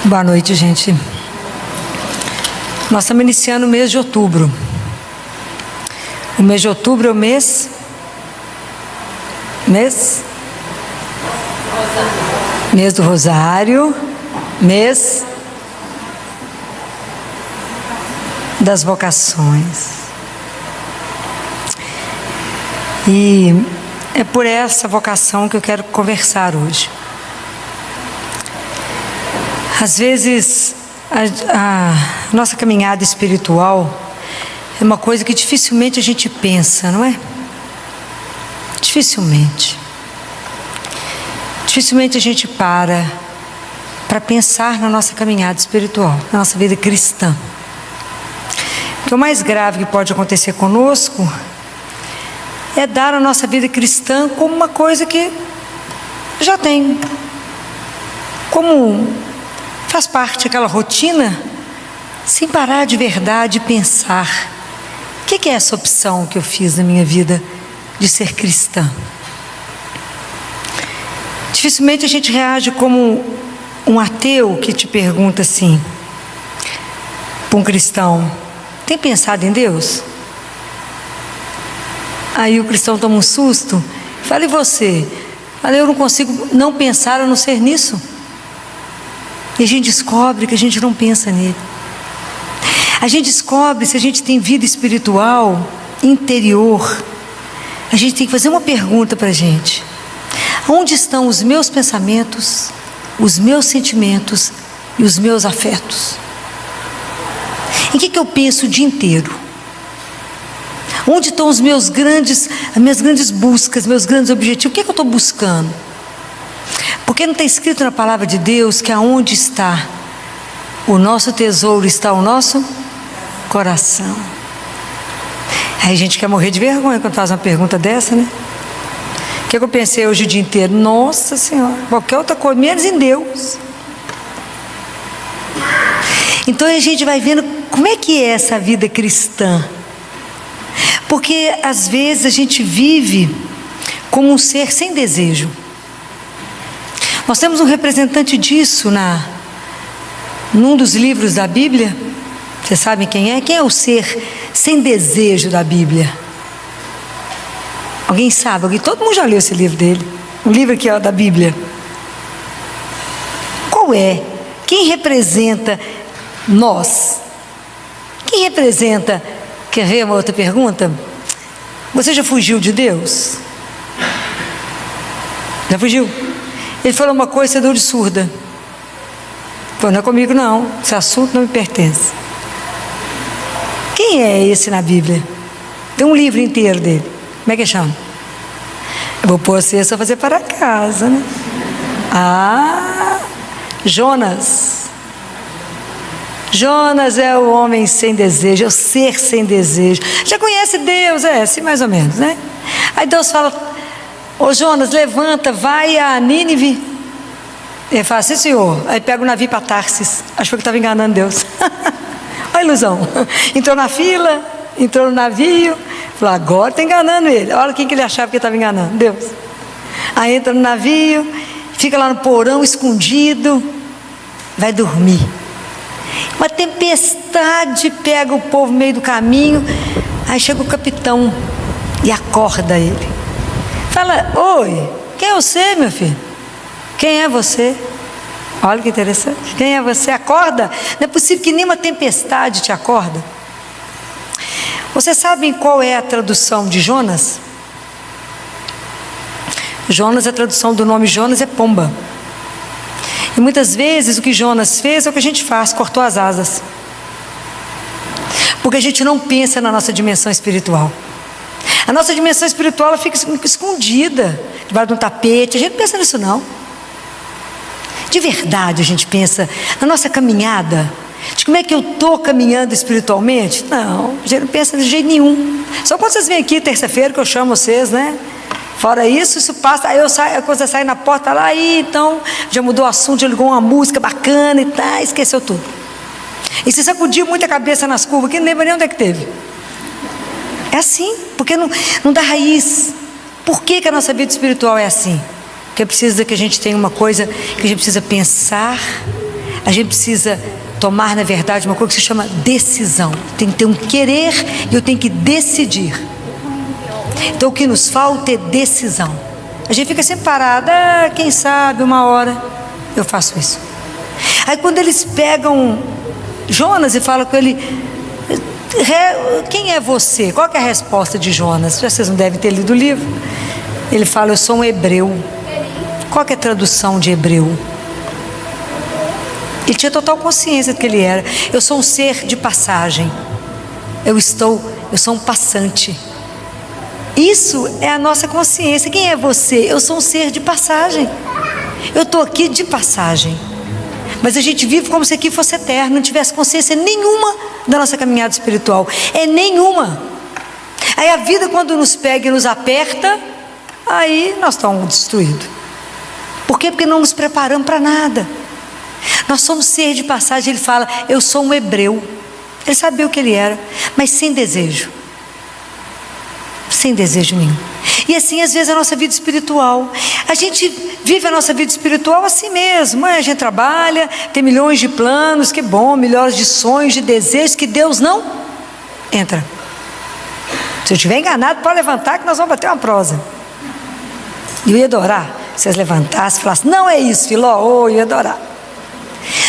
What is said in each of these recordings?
Boa noite, gente. Nós estamos iniciando o mês de outubro. O mês de outubro é o mês do Rosário, mês das vocações. E é por essa vocação que eu quero conversar hoje. Às vezes, a nossa caminhada espiritual é uma coisa que dificilmente a gente pensa, não é? Dificilmente. Dificilmente a gente para pensar na nossa caminhada espiritual, na nossa vida cristã. Porque o mais grave que pode acontecer conosco é dar a nossa vida cristã como uma coisa que já tem, como faz parte daquela rotina, sem parar de verdade pensar: o que é essa opção que eu fiz na minha vida de ser cristã? Dificilmente a gente reage como um ateu que te pergunta assim, para um cristão: tem pensado em Deus? Aí o cristão toma um susto, fala: e você? Fala: eu não consigo não pensar a não ser nisso. E a gente descobre que a gente não pensa nele. A gente descobre se a gente tem vida espiritual interior. A gente tem que fazer uma pergunta para a gente: onde estão os meus pensamentos, os meus sentimentos e os meus afetos? Em que eu penso o dia inteiro? Onde estão as minhas grandes buscas, meus grandes objetivos? O que eu estou buscando? Porque não está escrito na palavra de Deus que aonde está o nosso tesouro está o nosso coração. Aí a gente quer morrer de vergonha quando faz uma pergunta dessa, né? O que eu pensei hoje o dia inteiro? Nossa Senhora, qualquer outra coisa, menos em Deus. Então a gente vai vendo como é que é essa vida cristã. Porque às vezes a gente vive como um ser sem desejo. Nós temos um representante disso num dos livros da Bíblia. Vocês sabem quem é? Quem é o ser sem desejo da Bíblia? Alguém sabe? Todo mundo já leu esse livro dele. Um livro aqui, ó, da Bíblia. Qual é? Quem representa nós? Quem representa? Quer ver uma outra pergunta? Você já fugiu de Deus? Já fugiu? Ele falou uma coisa, você deu de surda. Falou: não é comigo não, esse assunto não me pertence. Quem é esse na Bíblia? Tem um livro inteiro dele. Como é que chama? Eu vou pôr você só fazer para casa, né? Jonas. Jonas é o homem sem desejo, é o ser sem desejo. Já conhece Deus, assim mais ou menos, né? Aí Deus fala: ô Jonas, levanta, vai a Nínive. Ele fala: sim, senhor. Aí pega o navio para Tarsis. Achou que estava enganando Deus. Olha a ilusão. Entrou na fila, entrou no navio. Falou: agora está enganando ele. Olha quem que ele achava que estava enganando, Deus. Aí entra no navio, fica lá no porão escondido, vai dormir. Uma tempestade pega o povo no meio do caminho. Aí chega o capitão e acorda ele. Fala: oi, quem é você, meu filho? Quem é você? Olha que interessante. Quem é você? Acorda. Não é possível que nenhuma tempestade te acorda. Vocês sabem qual é a tradução de Jonas? Jonas, a tradução do nome Jonas é pomba. E muitas vezes o que Jonas fez é o que a gente faz: cortou as asas. Porque a gente não pensa na nossa dimensão espiritual. A nossa dimensão espiritual, ela fica escondida debaixo de um tapete. A gente não pensa nisso não. De verdade a gente pensa na nossa caminhada, de como é que eu estou caminhando espiritualmente? Não, a gente não pensa de jeito nenhum. Só quando vocês vêm aqui terça-feira que eu chamo vocês, né? Fora isso passa. Aí eu saio, quando você sai na porta lá, aí então já mudou o assunto, já ligou uma música bacana e tá, esqueceu tudo. E se sacudiu muita cabeça nas curvas, que não lembra nem onde é que teve. É assim, porque não dá raiz. Por que a nossa vida espiritual é assim? Porque precisa que a gente tenha uma coisa que a gente precisa pensar a gente precisa tomar, na verdade, uma coisa que se chama decisão. Tem que ter um querer e eu tenho que decidir. Então o que nos falta é decisão. A gente fica sempre parada, quem sabe, uma hora eu faço isso. Aí quando eles pegam Jonas e falam com ele, quem é você? Qual que é a resposta de Jonas? Já vocês não devem ter lido o livro. Ele fala, eu sou um hebreu. Qual que é a tradução de hebreu? Ele tinha total consciência do que ele era. Eu sou um ser de passagem. Eu sou um passante. Isso é a nossa consciência. Quem é você? Eu sou um ser de passagem. Eu estou aqui de passagem. Mas a gente vive como se aqui fosse eterno, não tivesse consciência nenhuma da nossa caminhada espiritual. É nenhuma. Aí a vida, quando nos pega e nos aperta, aí nós estamos destruídos. Por quê? Porque não nos preparamos para nada. Nós somos ser de passagem. Ele fala, eu sou um hebreu. Ele sabia o que ele era, mas sem desejo. Sem desejo nenhum. E assim, às vezes, a nossa vida espiritual. A gente vive a nossa vida espiritual assim mesmo. A gente trabalha, tem milhões de planos, que bom, milhões de sonhos, de desejos, que Deus não entra. Se eu estiver enganado, pode levantar que nós vamos bater uma prosa. Eu ia adorar. Se vocês levantassem e falassem, não é isso, Filó, eu ia adorar.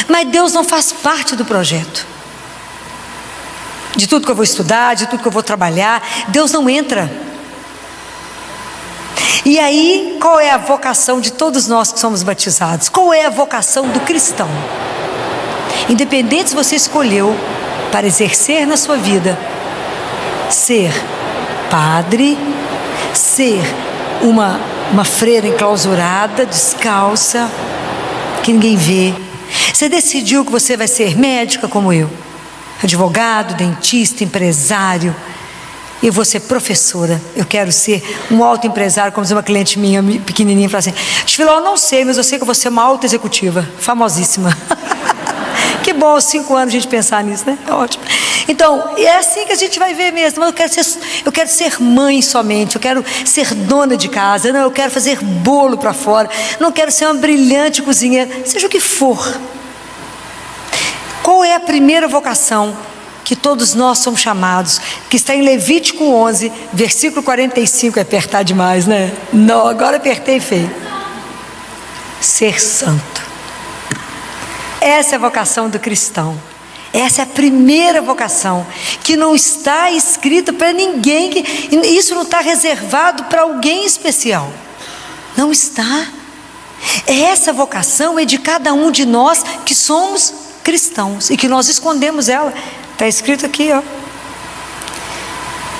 Mas Deus não faz parte do projeto. De tudo que eu vou estudar, de tudo que eu vou trabalhar, Deus não entra. E aí, qual é a vocação de todos nós que somos batizados? Qual é a vocação do cristão? Independente se você escolheu para exercer na sua vida, ser padre, ser uma freira enclausurada, descalça, que ninguém vê. Você decidiu que você vai ser médica como eu, advogado, dentista, empresário. Eu vou ser professora, eu quero ser um alto empresário, como diz uma cliente minha, pequenininha, fala assim, Filó, eu não sei, mas eu sei que eu vou ser uma alta executiva, famosíssima. Que bom, aos 5 anos a gente pensar nisso, né? É ótimo. Então, é assim que a gente vai ver mesmo. Eu quero ser mãe somente, eu quero ser dona de casa, não, eu quero fazer bolo para fora, não quero ser uma brilhante cozinheira, seja o que for. Qual é a primeira vocação que todos nós somos chamados? Que está em Levítico 11, versículo 45, é apertar demais, né? Não, agora apertei feio. Ser santo. Essa é a vocação do cristão. Essa é a primeira vocação, que não está escrita para ninguém, isso não está reservado para alguém especial. Não está. Essa vocação é de cada um de nós que somos cristãos e que nós escondemos ela. Está escrito aqui, ó.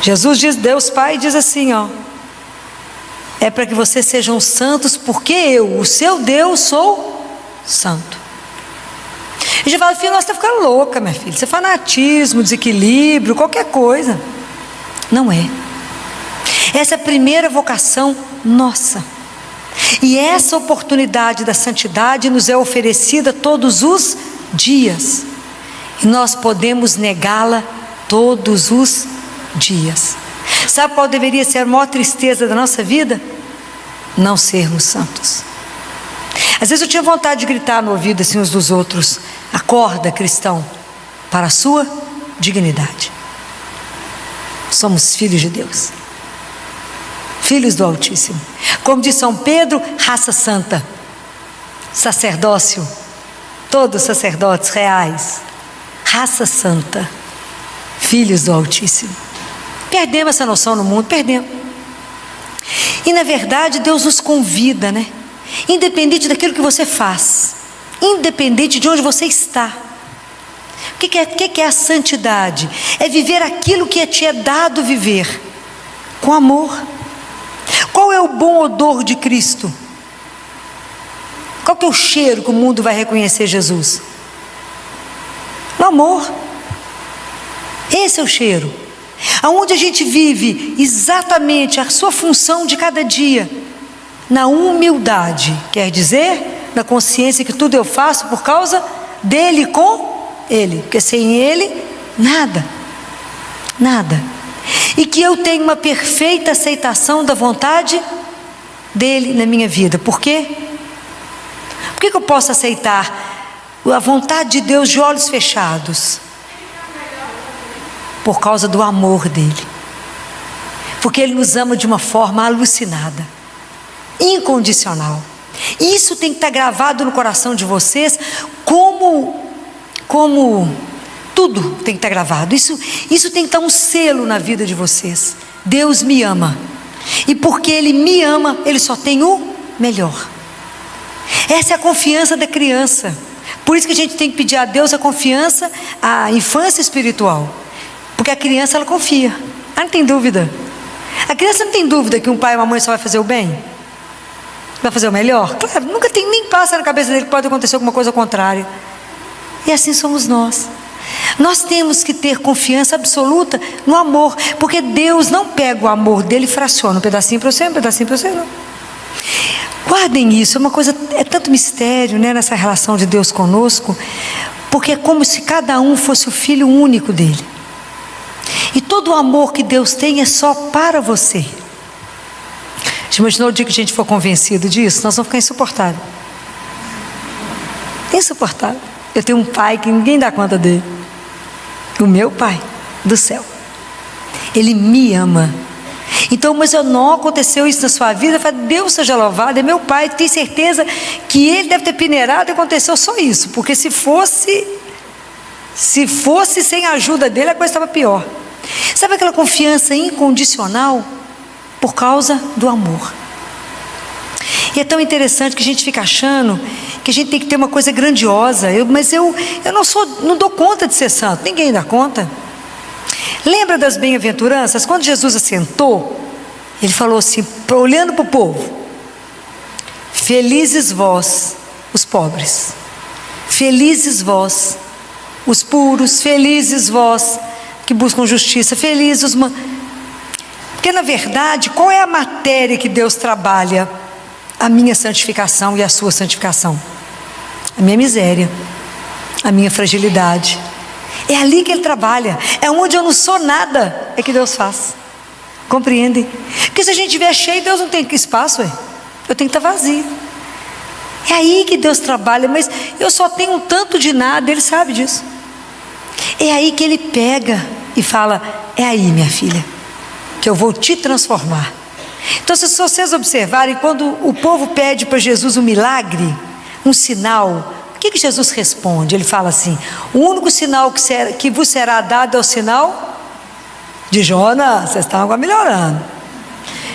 Jesus diz, Deus Pai diz assim, ó, é para que vocês sejam santos, porque eu, o seu Deus, sou santo. E já fala, filho, você está ficando louca, minha filha, isso é fanatismo, desequilíbrio, qualquer coisa. Não é. Essa é a primeira vocação nossa. E essa oportunidade da santidade nos é oferecida todos os dias. E nós podemos negá-la todos os dias. Sabe qual deveria ser a maior tristeza da nossa vida? Não sermos santos. Às vezes eu tinha vontade de gritar no ouvido assim uns dos outros, acorda, cristão, para a sua dignidade. Somos filhos de Deus, filhos do Altíssimo. Como diz São Pedro, raça santa, sacerdócio, todos sacerdotes reais, raça santa, filhos do Altíssimo. Perdemos essa noção no mundo, perdemos. E na verdade Deus nos convida, né? Independente daquilo que você faz, independente de onde você está. O que é a santidade? É viver aquilo que te é dado viver, com amor. Qual é o bom odor de Cristo? Qual que é o cheiro que o mundo vai reconhecer Jesus? O amor. Esse é o cheiro. Aonde a gente vive exatamente a sua função de cada dia, na humildade, quer dizer, na consciência que tudo eu faço por causa dele, com ele, porque sem ele, nada, nada. E que eu tenho uma perfeita aceitação da vontade dele na minha vida. Por quê? Por que eu posso aceitar a vontade de Deus de olhos fechados, por causa do amor dele, porque ele nos ama de uma forma alucinada, incondicional. E isso tem que estar gravado no coração de vocês, como tudo tem que estar gravado. Isso tem que estar um selo na vida de vocês. Deus me ama, e porque Ele me ama, Ele só tem o melhor. Essa é a confiança da criança. Por isso que a gente tem que pedir a Deus a confiança, a infância espiritual, porque a criança, ela confia, ela não tem dúvida. A criança não tem dúvida que um pai e uma mãe só vai fazer o bem, vai fazer o melhor. Claro, nunca tem, nem passa na cabeça dele que pode acontecer alguma coisa contrária. E assim somos nós. Nós temos que ter confiança absoluta no amor, porque Deus não pega o amor dele e fraciona um pedacinho para você, um pedacinho para você, não. Guardem isso, é uma coisa, é tanto mistério, né, nessa relação de Deus conosco, porque é como se cada um fosse o filho único dele. E todo o amor que Deus tem é só para você. Já imaginou o dia que a gente for convencido disso? Nós vamos ficar insuportável. Insuportável. Eu tenho um pai que ninguém dá conta dele. O meu pai do céu. Ele me ama. Então, mas não aconteceu isso na sua vida. Eu falo, Deus seja louvado, é meu pai. Tenho certeza que ele deve ter peneirado e aconteceu só isso. Porque se fosse sem a ajuda dele, a coisa estava pior. Sabe aquela confiança incondicional? Por causa do amor. E é tão interessante que a gente fica achando que a gente tem que ter uma coisa grandiosa. Mas eu não dou conta de ser santo. Ninguém dá conta. Lembra das bem-aventuranças? Quando Jesus assentou, ele falou assim, olhando para o povo: felizes vós, os pobres, felizes vós, os puros, felizes vós que buscam justiça, felizes os... Porque na verdade, qual é a matéria que Deus trabalha? A minha santificação e a sua santificação. A minha miséria, a minha fragilidade. É ali que Ele trabalha. É onde eu não sou nada, é que Deus faz. Compreendem? Porque se a gente estiver cheio, Deus não tem espaço. Eu tenho que estar vazio. É aí que Deus trabalha. Mas eu só tenho um tanto de nada, Ele sabe disso. É aí que Ele pega e fala: é aí, minha filha, que eu vou te transformar. Então, se vocês observarem, quando o povo pede para Jesus um milagre, um sinal, o que Jesus responde? Ele fala assim: o único sinal que vos será dado é o sinal de Jonas. Vocês estão agora melhorando.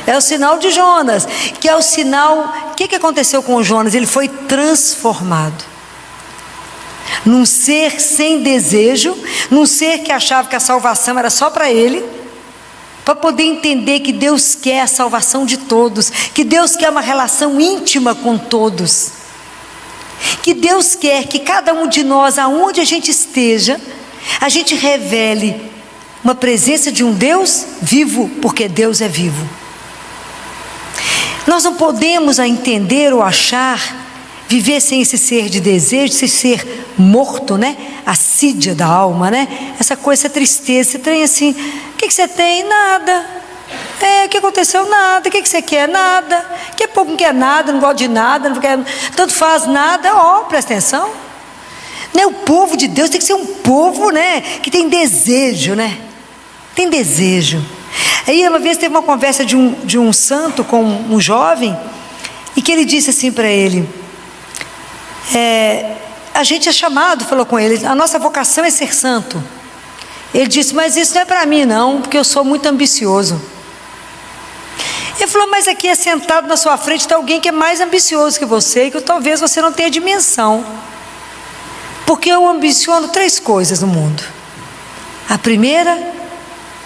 É o sinal de Jonas, que é o sinal. O que aconteceu com Jonas? Ele foi transformado num ser sem desejo, num ser que achava que a salvação era só para ele, para poder entender que Deus quer a salvação de todos, que Deus quer uma relação íntima com todos, que Deus quer que cada um de nós, aonde a gente esteja, a gente revele uma presença de um Deus vivo, porque Deus é vivo. Nós não podemos entender ou achar, viver sem esse ser de desejo, esse ser morto, né? A sídia da alma, né? Essa coisa, essa tristeza, esse trem assim. O que você tem? Nada. O que aconteceu? Nada. O que você quer? Nada. Que povo não quer nada, não gosta de nada, não quer, tanto faz nada. Presta atenção. Né? O povo de Deus tem que ser um povo, né? Que tem desejo, né? Tem desejo. Aí uma vez teve uma conversa de um santo com um jovem, e que ele disse assim para ele: a gente é chamado, falou com ele, a nossa vocação é ser santo. Ele disse: mas isso não é para mim não, porque eu sou muito ambicioso. Ele falou: mas aqui sentado na sua frente está alguém que é mais ambicioso que você, e que talvez você não tenha dimensão. Porque eu ambiciono 3 coisas no mundo. A primeira,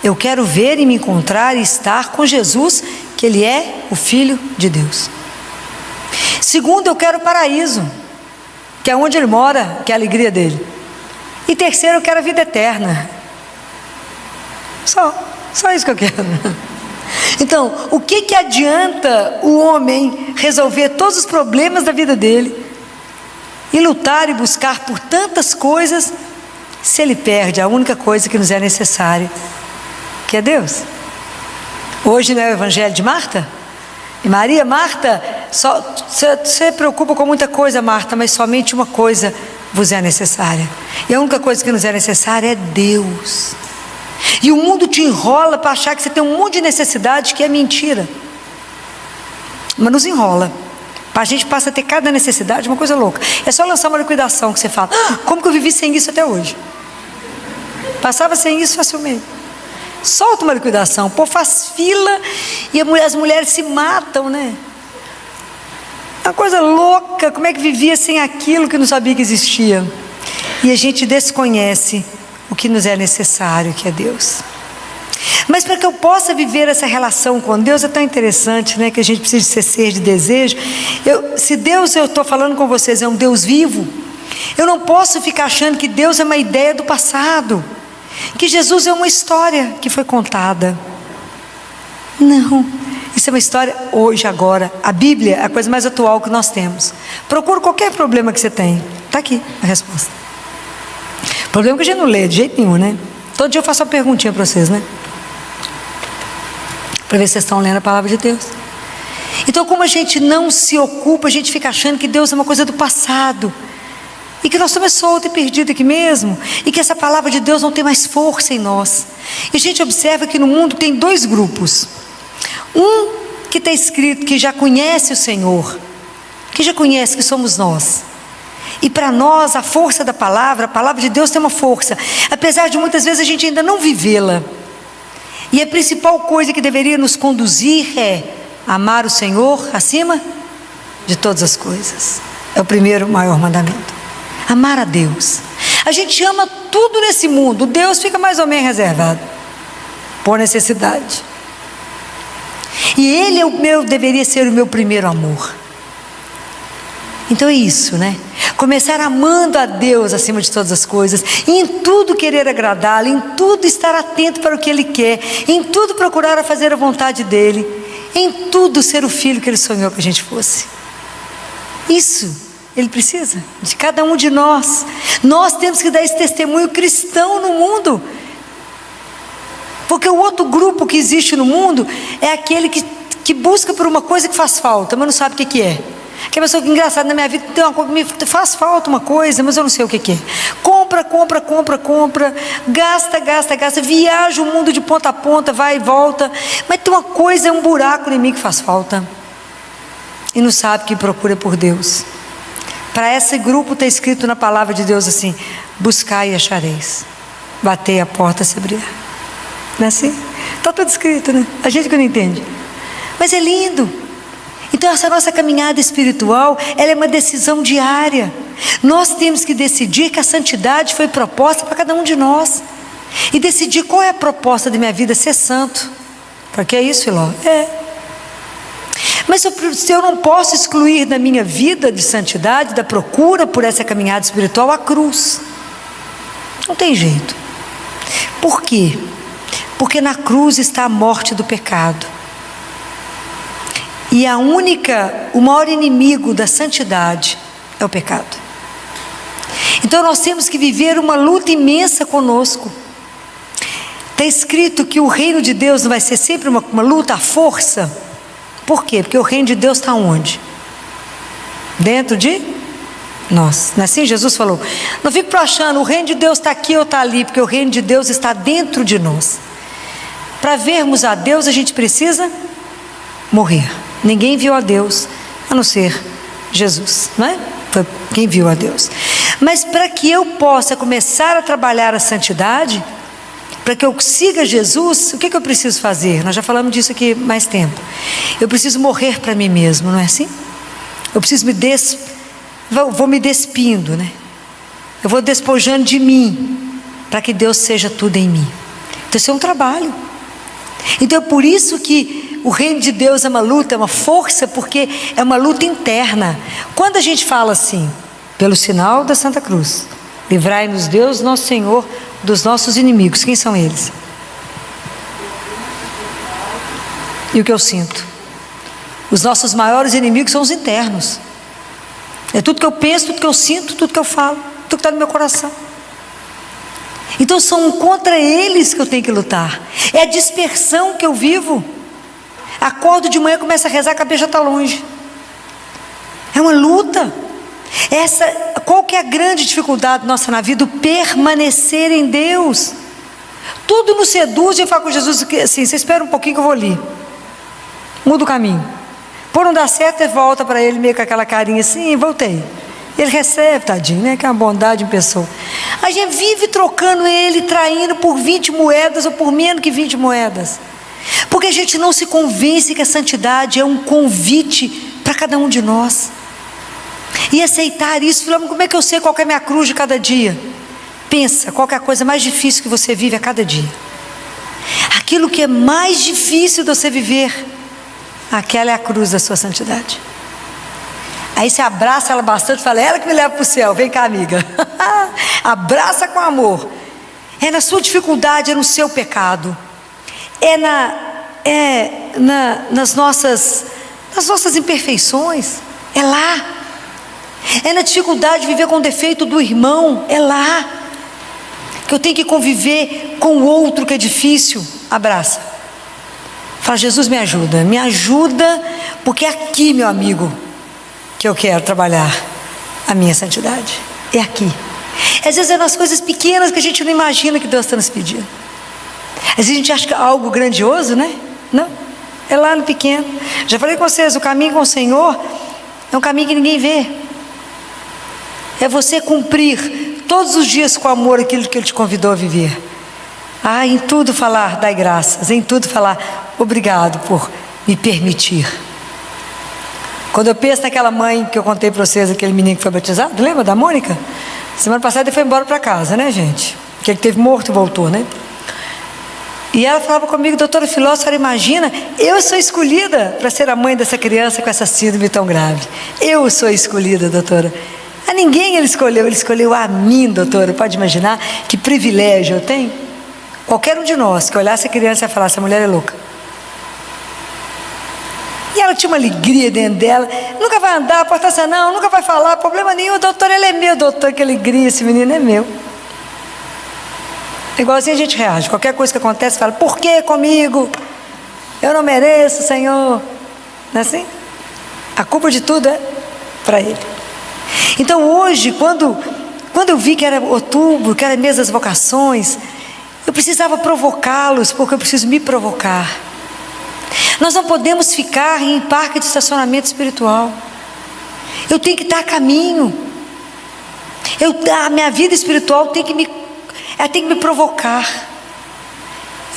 eu quero ver e me encontrar e estar com Jesus, que Ele é o Filho de Deus. Segundo, eu quero o paraíso, que é onde Ele mora, que é a alegria dele. E terceiro, eu quero a vida eterna. Só isso que eu quero. Então, o que adianta o homem resolver todos os problemas da vida dele e lutar e buscar por tantas coisas, se ele perde a única coisa que nos é necessária, que é Deus? Hoje não é o evangelho de Marta e Maria? Marta, você se preocupa com muita coisa, Marta, mas somente uma coisa vos é necessária. E a única coisa que nos é necessária é Deus. E o mundo te enrola para achar que você tem um monte de necessidade, que é mentira. Mas nos enrola. A gente passa a ter cada necessidade, uma coisa louca. É só lançar uma liquidação que você fala: como que eu vivi sem isso até hoje? Passava sem isso facilmente. Solta uma liquidação, o povo faz fila e as mulheres se matam, né? Uma coisa louca, como é que vivia sem aquilo que não sabia que existia? E a gente desconhece o que nos é necessário, que é Deus. Mas para que eu possa viver essa relação com Deus, é tão interessante, né? Que a gente precisa ser de desejo. Se Deus, eu estou falando com vocês, é um Deus vivo, eu não posso ficar achando que Deus é uma ideia do passado, que Jesus é uma história que foi contada. Não, isso é uma história hoje, agora. A Bíblia é a coisa mais atual que nós temos. Procura qualquer problema que você tem, está aqui a resposta. O problema é que a gente não lê de jeito nenhum, né? Todo dia eu faço uma perguntinha para vocês, né? Para ver se vocês estão lendo a palavra de Deus. Então, como a gente não se ocupa, a gente fica achando que Deus é uma coisa do passado, e que nós estamos soltos e perdidos aqui mesmo, e que essa palavra de Deus não tem mais força em nós. E a gente observa que no mundo tem dois grupos. Um que está escrito que já conhece o Senhor, que já conhece que somos nós. E para nós a força da palavra, a palavra de Deus tem uma força, apesar de muitas vezes a gente ainda não vivê-la. E a principal coisa que deveria nos conduzir é amar o Senhor acima de todas as coisas. É o primeiro maior mandamento. Amar a Deus. A gente ama tudo nesse mundo, Deus fica mais ou menos reservado, por necessidade. E Ele deveria ser o meu primeiro amor. Então é isso, né? Começar amando a Deus acima de todas as coisas, e em tudo querer agradá-lo, em tudo estar atento para o que Ele quer, em tudo procurar fazer a vontade dEle, em tudo ser o filho que Ele sonhou que a gente fosse. Isso Ele precisa de cada um de nós. Nós temos que dar esse testemunho cristão no mundo, porque o outro grupo que existe no mundo é aquele que busca por uma coisa que faz falta, mas não sabe o que é. Que a pessoa que engraçado na minha vida tem uma coisa, me faz falta uma coisa, mas eu não sei o que é. Compra, gasta, viaja o mundo de ponta a ponta, vai e volta, mas tem uma coisa, é um buraco em mim que faz falta, e não sabe que procura por Deus. Para esse grupo está escrito na palavra de Deus assim: buscai e achareis, batei a porta se abrirá. Não é assim? Está tudo escrito, né? A gente que não entende, mas é lindo. Então essa nossa caminhada espiritual, ela é uma decisão diária. Nós temos que decidir que a santidade foi proposta para cada um de nós, e decidir qual é a proposta da minha vida: ser santo. Porque é isso, Filó? É. Mas se eu não posso excluir da minha vida de santidade, da procura por essa caminhada espiritual, a cruz. Não tem jeito. Por quê? Porque na cruz está a morte do pecado. E o maior inimigo da santidade é o pecado. Então nós temos que viver uma luta imensa conosco. Está escrito que o reino de Deus não vai ser sempre uma luta à força. Por quê? Porque o reino de Deus está onde? Dentro de nós. Não é assim? Jesus falou: não fico achando o reino de Deus está aqui ou está ali, porque o reino de Deus está dentro de nós. Para vermos a Deus, a gente precisa morrer. Ninguém viu a Deus a não ser Jesus, não é? Foi quem viu a Deus. Mas para que eu possa começar a trabalhar a santidade, para que eu siga Jesus, o que eu preciso fazer? Nós já falamos disso aqui mais tempo. Eu preciso morrer para mim mesmo, não é assim? Eu preciso vou me despindo, né? Eu vou despojando de mim, para que Deus seja tudo em mim. Então isso é um trabalho. Então é por isso que o reino de Deus é uma luta, é uma força, porque é uma luta interna. Quando a gente fala assim: pelo sinal da Santa Cruz, livrai-nos Deus, nosso Senhor, dos nossos inimigos. Quem são eles? E o que eu sinto? Os nossos maiores inimigos são os internos. É tudo que eu penso, tudo que eu sinto, tudo que eu falo, tudo que está no meu coração. Então são contra eles que eu tenho que lutar. É a dispersão que eu vivo. Acordo de manhã, começo a rezar, a cabeça já está longe. É uma luta. Qual que é a grande dificuldade nossa na vida? O permanecer em Deus. Tudo nos seduz e eu falo com Jesus assim: você espera um pouquinho que eu vou ali. Muda o caminho. Por não dar certo, ele volta para ele meio com aquela carinha assim: voltei. Ele recebe, tadinho, né? Que é uma bondade em pessoa. A gente vive trocando ele, traindo por 20 moedas ou por menos que 20 moedas. Porque a gente não se convence que a santidade é um convite para cada um de nós. E aceitar isso, como é que eu sei qual que é a minha cruz de cada dia? Pensa, qual que é a coisa mais difícil que você vive a cada dia? Aquilo que é mais difícil de você viver, aquela é a cruz da sua santidade. Aí você abraça ela bastante e fala: ela que me leva para o céu, vem cá, amiga. Abraça com amor. É na sua dificuldade, é no seu pecado, nas nossas imperfeições, é lá. É na dificuldade de viver com o defeito do irmão, é lá que eu tenho que conviver com o outro que é difícil. Abraça, fala: Jesus, me ajuda, porque é aqui, meu amigo, que eu quero trabalhar a minha santidade, é aqui. Às vezes é nas coisas pequenas que a gente não imagina que Deus está nos pedindo. Às vezes a gente acha que é algo grandioso, né? Não, é lá no pequeno. Já falei com vocês, o caminho com o Senhor é um caminho que ninguém vê. É você cumprir todos os dias com amor aquilo que Ele te convidou a viver. Em tudo falar, dai graças. Em tudo falar, obrigado por me permitir. Quando eu penso naquela mãe que eu contei para vocês, aquele menino que foi batizado, lembra da Mônica? Semana passada ele foi embora para casa, né, gente? Porque ele teve morto e voltou, né? E ela falava comigo: doutora Filó, a senhora imagina, eu sou escolhida para ser a mãe dessa criança com essa síndrome tão grave. Eu sou escolhida, doutora. A ninguém ele escolheu a mim, doutora. Pode imaginar que privilégio eu tenho? Qualquer um de nós que olhasse a criança ia falar: essa mulher é louca. E ela tinha uma alegria dentro dela. Nunca vai andar, porta não, nunca vai falar, problema nenhum. Doutor, ele é meu, doutor, que alegria, esse menino é meu. É igualzinho a gente reage. Qualquer coisa que acontece, fala: por que comigo? Eu não mereço, Senhor. Não é assim? A culpa de tudo é para Ele. Então hoje, quando eu vi que era outubro, que era mês das vocações, eu precisava provocá-los, porque eu preciso me provocar. Nós não podemos ficar em parque de estacionamento espiritual. Eu tenho que estar a caminho. A minha vida espiritual tem que me provocar.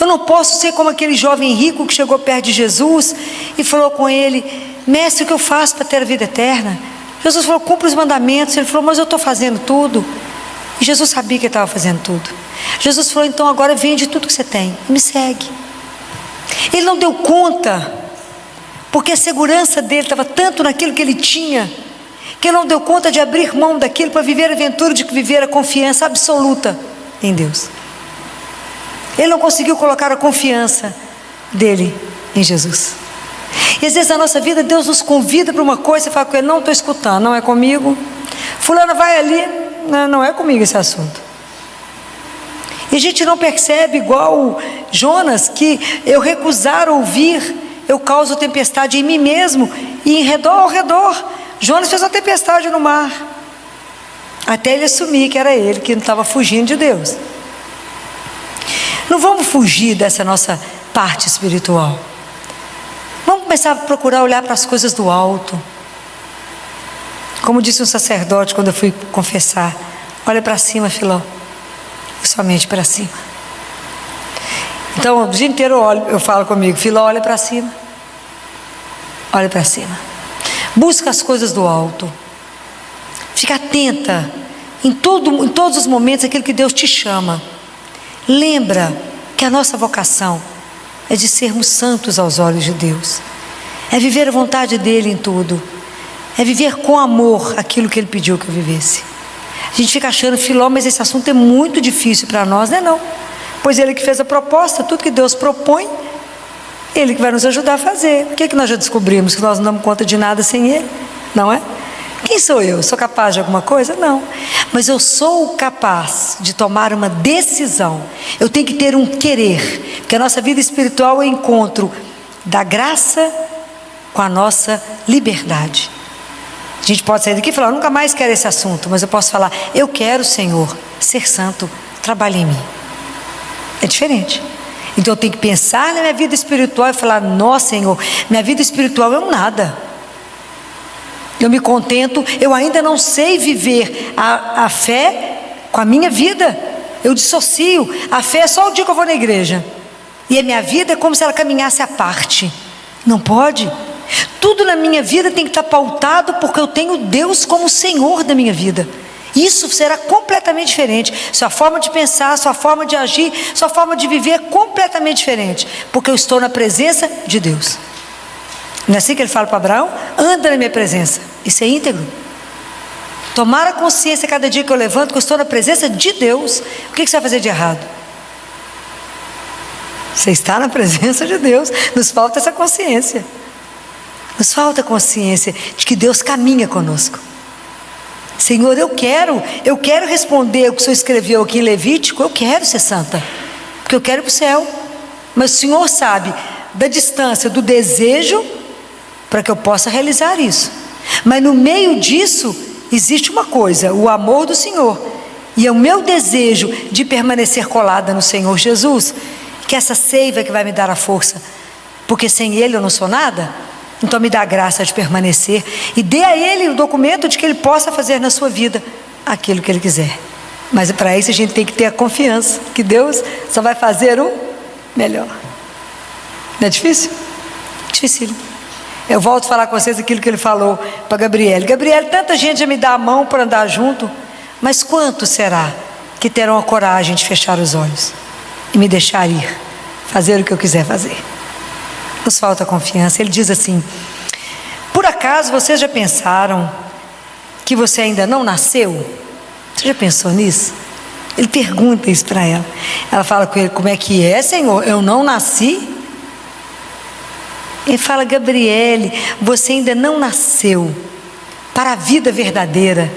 Eu não posso ser como aquele jovem rico que chegou perto de Jesus e falou com ele: mestre, o que eu faço para ter a vida eterna? Jesus falou: cumpre os mandamentos. Ele falou: mas eu estou fazendo tudo. E Jesus sabia que ele estava fazendo tudo. Jesus falou: então agora vende tudo que você tem e me segue. Ele não deu conta, porque a segurança dele estava tanto naquilo que ele tinha, que ele não deu conta de abrir mão daquilo para viver a aventura de viver a confiança absoluta em Deus. Ele não conseguiu colocar a confiança dele em Jesus. E às vezes na nossa vida Deus nos convida para uma coisa e fala com ele: não estou escutando, não é comigo. Fulano vai ali, não é comigo esse assunto. E a gente não percebe, igual Jonas, que eu recusar ouvir, eu causo tempestade em mim mesmo e ao redor. Jonas fez uma tempestade no mar, até ele assumir que era ele que não estava fugindo de Deus. Não vamos fugir dessa nossa parte espiritual. Vamos começar a procurar olhar para as coisas do alto. Como disse um sacerdote quando eu fui confessar: olha para cima, Filó, e somente para cima. Então o dia inteiro eu falo comigo: Filó, olha para cima. Olha para cima. Busca as coisas do alto. Fica atenta em todos os momentos aquilo que Deus te chama. Lembra que a nossa vocação é de sermos santos aos olhos de Deus. É viver a vontade dEle em tudo. É viver com amor aquilo que Ele pediu que eu vivesse. A gente fica achando: Filó, mas esse assunto é muito difícil para nós. Não é não. Pois Ele que fez a proposta, tudo que Deus propõe, Ele que vai nos ajudar a fazer. Por que nós já descobrimos que nós não damos conta de nada sem Ele? Não é? Quem sou eu? Sou capaz de alguma coisa? Não. Mas eu sou capaz de tomar uma decisão. Eu tenho que ter um querer. Porque a nossa vida espiritual é o encontro da graça com a nossa liberdade. A gente pode sair daqui e falar, eu nunca mais quero esse assunto, mas eu posso falar, eu quero, Senhor, ser santo, trabalhe em mim. É diferente. Então eu tenho que pensar na minha vida espiritual e falar, nossa, Senhor, minha vida espiritual é um nada. Eu me contento, eu ainda não sei viver a fé com a minha vida. Eu dissocio. A fé é só o dia que eu vou na igreja. E a minha vida é como se ela caminhasse à parte. Não pode. Tudo na minha vida tem que estar pautado porque eu tenho Deus como Senhor da minha vida. Isso será completamente diferente. Sua forma de pensar, sua forma de agir, sua forma de viver é completamente diferente. Porque eu estou na presença de Deus. Não é assim que ele fala para Abraão? Anda na minha presença. Isso é íntegro. Tomar a consciência cada dia que eu levanto que eu estou na presença de Deus. O que você vai fazer de errado? Você está na presença de Deus. Nos falta essa consciência. Nos falta a consciência de que Deus caminha conosco. Senhor, eu quero responder o que o Senhor escreveu aqui em Levítico. Eu quero ser santa, porque eu quero ir para o céu. Mas o Senhor sabe da distância, do desejo, para que eu possa realizar isso. Mas no meio disso existe uma coisa, o amor do Senhor, e é o meu desejo de permanecer colada no Senhor Jesus, que essa seiva que vai me dar a força, porque sem Ele eu não sou nada. Então me dá a graça de permanecer e dê a Ele o documento de que Ele possa fazer na sua vida aquilo que Ele quiser. Mas para isso a gente tem que ter a confiança que Deus só vai fazer o melhor. Não é difícil? Difícil. Eu volto a falar com vocês aquilo que ele falou para Gabriele. Gabriele, tanta gente já me dá a mão para andar junto, mas quantos será que terão a coragem de fechar os olhos e me deixar ir, fazer o que eu quiser fazer? Nos falta confiança. Ele diz assim, por acaso vocês já pensaram que você ainda não nasceu? Você já pensou nisso? Ele pergunta isso para ela. Ela fala com ele, como é que é, Senhor? Eu não nasci? Ele fala, Gabriele, você ainda não nasceu para a vida verdadeira,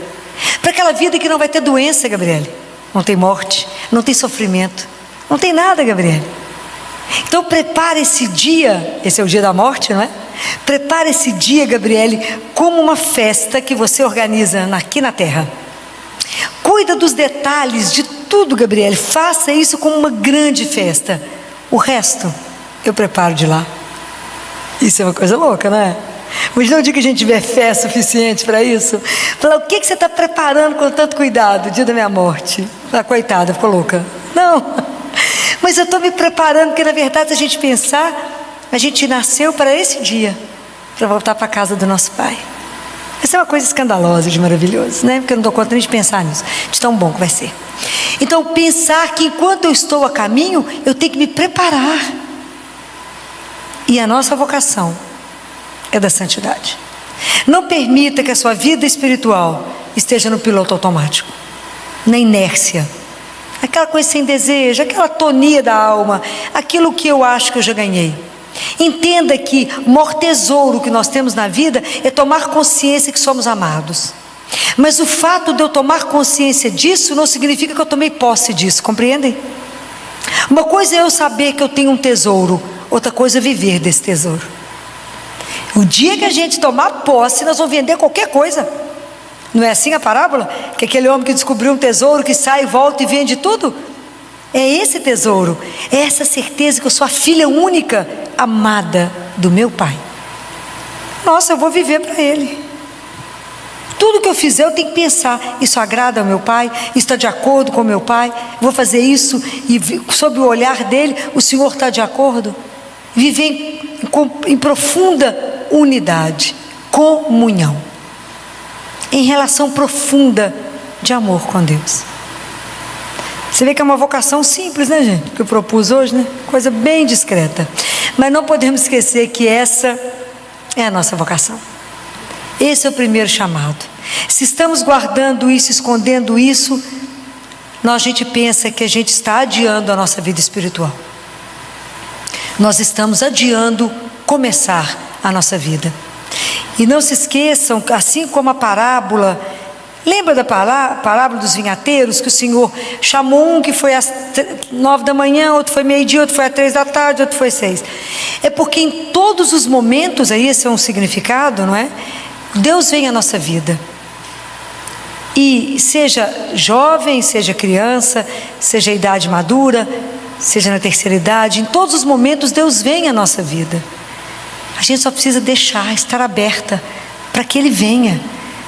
para aquela vida que não vai ter doença, Gabriele. Não tem morte, não tem sofrimento, não tem nada, Gabriele. Então prepare esse dia, esse é o dia da morte, não é? Prepare esse dia, Gabriele, como uma festa que você organiza aqui na terra. Cuida dos detalhes de tudo, Gabriele. Faça isso como uma grande festa. O resto eu preparo de lá. Isso é uma coisa louca, não é? Mas não diga que a gente tiver fé suficiente para isso. Falar, o que você está preparando com tanto cuidado? O dia da minha morte. Ah, coitada, ficou louca. Não, mas eu estou me preparando, porque na verdade, se a gente pensar, a gente nasceu para esse dia, para voltar para a casa do nosso Pai. Essa é uma coisa escandalosa, de maravilhoso, né? Porque eu não dou conta nem de pensar nisso, de tão bom que vai ser. Então, pensar que enquanto eu estou a caminho, eu tenho que me preparar. E a nossa vocação é da santidade. Não permita que a sua vida espiritual esteja no piloto automático, na inércia, aquela coisa sem desejo, aquela atonia da alma, aquilo que eu acho que eu já ganhei. Entenda que o maior tesouro que nós temos na vida é tomar consciência que somos amados. Mas o fato de eu tomar consciência disso não significa que eu tomei posse disso, compreendem? Uma coisa é eu saber que eu tenho um tesouro, outra coisa é viver desse tesouro. O dia que a gente tomar posse, nós vamos vender qualquer coisa. Não é assim a parábola? Que aquele homem que descobriu um tesouro, que sai, volta e vende tudo? É esse tesouro, é essa certeza que eu sou a filha única, amada do meu Pai. Nossa, eu vou viver para Ele. Tudo que eu fizer eu tenho que pensar, isso agrada ao meu Pai, isso está de acordo com o meu Pai, vou fazer isso e sob o olhar dele, o Senhor está de acordo? Viver em profunda unidade, comunhão, em relação profunda de amor com Deus. Você vê que é uma vocação simples, né, gente? Que eu propus hoje, né? Coisa bem discreta. Mas não podemos esquecer que essa é a nossa vocação. Esse é o primeiro chamado. Se estamos guardando isso, escondendo isso, a gente pensa que a gente está adiando a nossa vida espiritual. Nós estamos adiando começar a nossa vida. E não se esqueçam, assim como a parábola, lembra da parábola dos vinhateiros, que o Senhor chamou um que foi às 9 da manhã, outro foi meio-dia, outro foi às 3 da tarde, outro foi 6. É porque em todos os momentos, aí esse é um significado, não é? Deus vem à nossa vida. E seja jovem, seja criança, seja idade madura, seja na terceira idade, em todos os momentos Deus vem à nossa vida. A gente só precisa deixar, estar aberta para que Ele venha.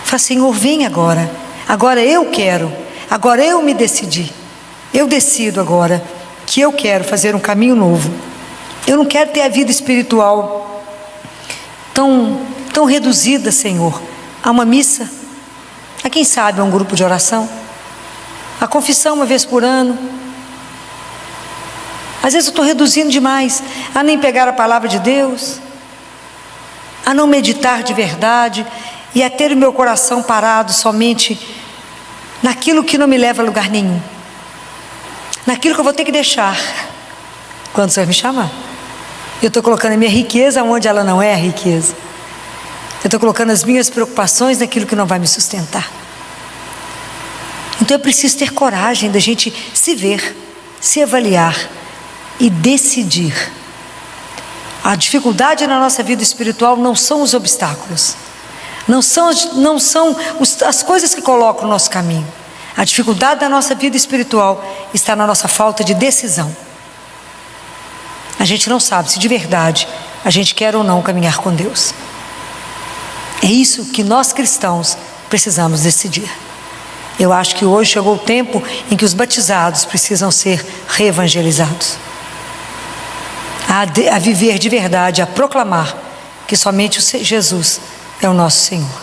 Fala, Senhor, vem agora. Agora eu quero. Agora eu me decidi. Eu decido agora que eu quero fazer um caminho novo. Eu não quero ter a vida espiritual tão reduzida, Senhor, a uma missa, a quem sabe a um grupo de oração, a confissão uma vez por ano. Às vezes eu estou reduzindo demais a nem pegar a palavra de Deus, a não meditar de verdade e a ter o meu coração parado somente naquilo que não me leva a lugar nenhum, naquilo que eu vou ter que deixar quando o Senhor me chamar. Eu estou colocando a minha riqueza onde ela não é a riqueza. Eu estou colocando as minhas preocupações naquilo que não vai me sustentar. Então eu preciso ter coragem da gente se ver, se avaliar e decidir. A dificuldade na nossa vida espiritual não são os obstáculos, não são as coisas que colocam no nosso caminho. A dificuldade da nossa vida espiritual está na nossa falta de decisão. A gente não sabe se de verdade a gente quer ou não caminhar com Deus. É isso que nós cristãos precisamos decidir. Eu acho que hoje chegou o tempo em que os batizados precisam ser reevangelizados, a viver de verdade, a proclamar que somente Jesus é o nosso Senhor.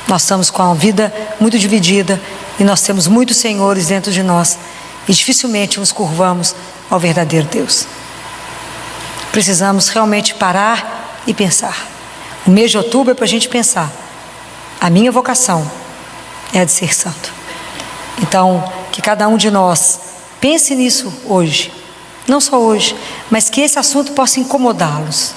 Nós estamos com a vida muito dividida e nós temos muitos senhores dentro de nós e dificilmente nos curvamos ao verdadeiro Deus. Precisamos realmente parar e pensar. O mês de outubro é para a gente pensar. A minha vocação é a de ser santo. Então, que cada um de nós pense nisso hoje. Não só hoje, mas que esse assunto possa incomodá-los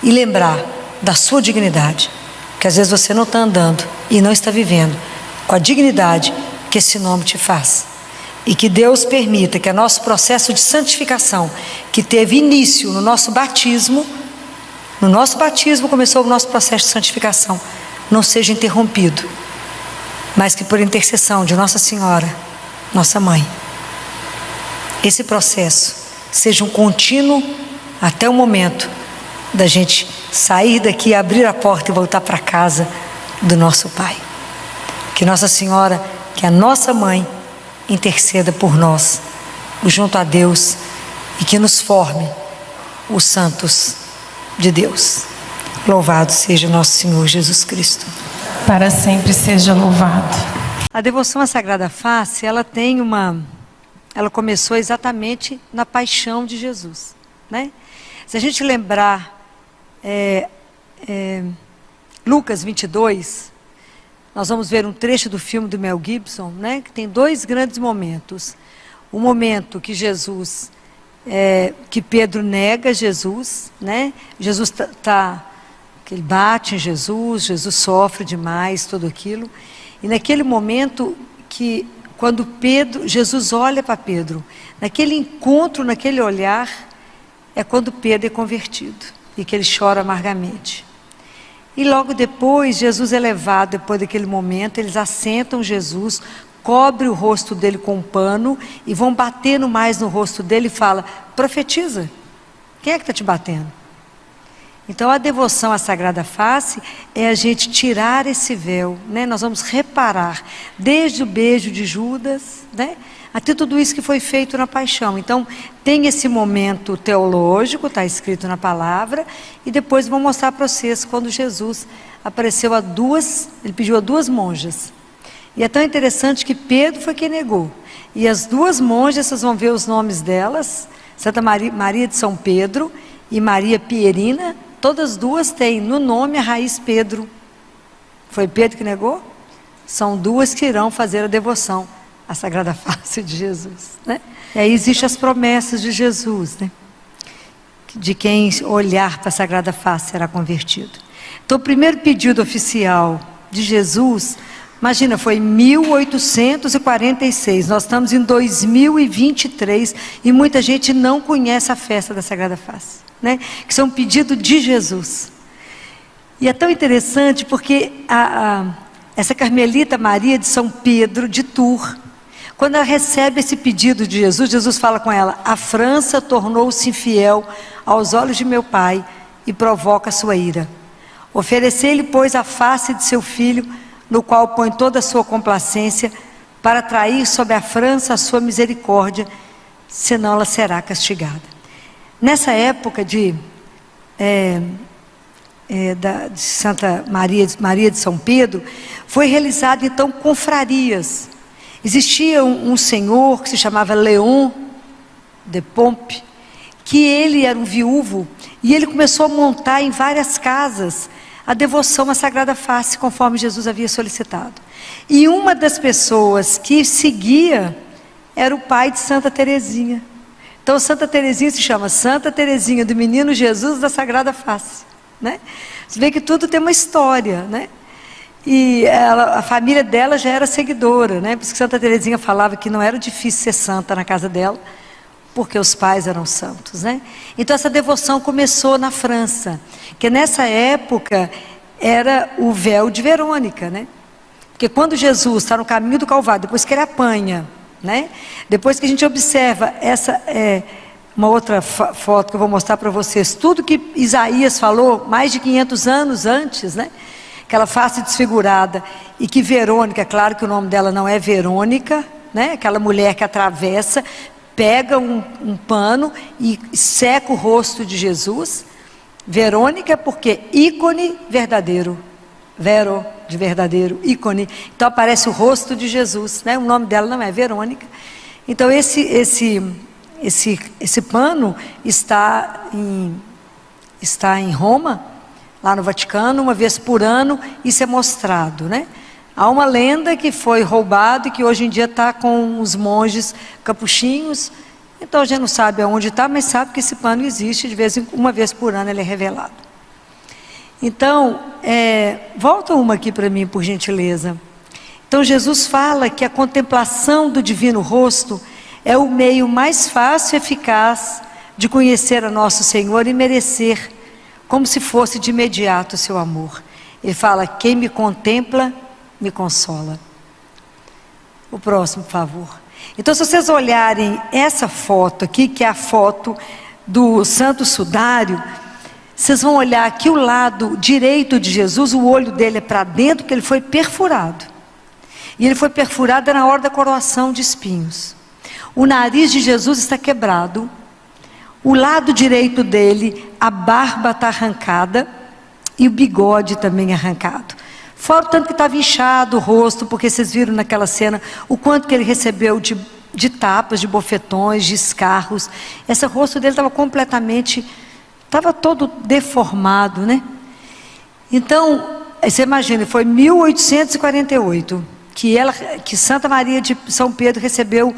e lembrar da sua dignidade. Que às vezes você não está andando e não está vivendo com a dignidade que esse nome te faz. E que Deus permita que o nosso processo de santificação, que teve início no nosso batismo começou o nosso processo de santificação, não seja interrompido, mas que por intercessão de Nossa Senhora, nossa Mãe, esse processo seja um contínuo até o momento da gente sair daqui, abrir a porta e voltar para a casa do nosso Pai. Que Nossa Senhora, que a nossa Mãe, interceda por nós, junto a Deus, e que nos forme os santos de Deus. Louvado seja nosso Senhor Jesus Cristo. Para sempre seja louvado. A devoção à Sagrada Face, ela começou exatamente na paixão de Jesus, né? Se a gente lembrar Lucas 22, nós vamos ver um trecho do filme do Mel Gibson, né? Que tem dois grandes momentos. O momento que que Pedro nega Jesus, né? Jesus que ele bate em Jesus sofre demais, tudo aquilo. E naquele momento quando Jesus olha para Pedro, naquele encontro, naquele olhar, é quando Pedro é convertido e que ele chora amargamente. E logo depois, Jesus é levado, depois daquele momento, eles assentam Jesus, cobre o rosto dele com um pano e vão batendo mais no rosto dele e fala: profetiza, quem é que está te batendo? Então a devoção à Sagrada Face é a gente tirar esse véu, né? Nós vamos reparar, desde o beijo de Judas, né? Até tudo isso que foi feito na paixão. Então tem esse momento teológico, está escrito na palavra, e depois vou mostrar para vocês quando Jesus apareceu ele pediu a duas monjas. E é tão interessante que Pedro foi quem negou. E as duas monjas, vocês vão ver os nomes delas, Santa Maria de São Pedro e Maria Pierina, todas duas têm no nome a raiz Pedro. Foi Pedro que negou? São duas que irão fazer a devoção à Sagrada Face de Jesus, né? E aí existem as promessas de Jesus, né? De quem olhar para a Sagrada Face será convertido. Então o primeiro pedido oficial de Jesus, imagina, foi em 1846, nós estamos em 2023 e muita gente não conhece a festa da Sagrada Face, né? Que isso é um pedido de Jesus. E é tão interessante porque essa Carmelita Maria de São Pedro de Tours, quando ela recebe esse pedido de Jesus, Jesus fala com ela: a França tornou-se infiel aos olhos de meu pai e provoca a sua ira. Oferecei-lhe, pois, a face de seu filho, no qual põe toda a sua complacência, para atrair sobre a França a sua misericórdia, senão ela será castigada. Nessa época de Santa Maria de São Pedro, foi realizado então confrarias. Existia um senhor que se chamava Leon de Pompe, que ele era um viúvo, e ele começou a montar em várias casas a devoção à Sagrada Face, conforme Jesus havia solicitado. E uma das pessoas que seguia era o pai de Santa Teresinha. Então Santa Teresinha se chama Santa Teresinha do Menino Jesus da Sagrada Face, né? Você vê que tudo tem uma história, né? E a família dela já era seguidora, né? Por isso que Santa Teresinha falava que não era difícil ser santa na casa dela, porque os pais eram santos, né? Então essa devoção começou na França, que nessa época era o véu de Verônica, né? Porque quando Jesus está no caminho do Calvário, depois que ele apanha, né? Depois que a gente observa essa uma outra foto que eu vou mostrar para vocês, tudo que Isaías falou mais de 500 anos antes, né? Aquela face desfigurada, e que Verônica, claro que o nome dela não é Verônica, né? Aquela mulher que atravessa, pega um pano e seca o rosto de Jesus. Verônica porque ícone verdadeiro, vero de verdadeiro, ícone. Então aparece o rosto de Jesus, né? O nome dela não é Verônica. Então esse pano está em Roma, lá no Vaticano, uma vez por ano. Isso é mostrado, né? Há uma lenda que foi roubado e que hoje em dia está com os monges capuchinhos. Então a gente não sabe aonde está, mas sabe que esse pano existe, uma vez por ano ele é revelado. Então, volta uma aqui para mim, por gentileza. Então Jesus fala que a contemplação do divino rosto é o meio mais fácil e eficaz de conhecer a nosso Senhor e merecer, como se fosse de imediato, o seu amor. Ele fala: quem me contempla, me consola. O próximo, por favor. Então, se vocês olharem essa foto aqui, que é a foto do Santo Sudário, vocês vão olhar aqui o lado direito de Jesus, o olho dele é para dentro, porque ele foi perfurado. E ele foi perfurado na hora da coroação de espinhos. O nariz de Jesus está quebrado. O lado direito dele, a barba está arrancada e o bigode também arrancado. Fora o tanto que estava inchado o rosto, porque vocês viram naquela cena o quanto que ele recebeu de tapas, de bofetões, de escarros. Esse rosto dele estava completamente, estava todo deformado, né? Então, você imagina, foi 1848 que Santa Maria de São Pedro recebeu.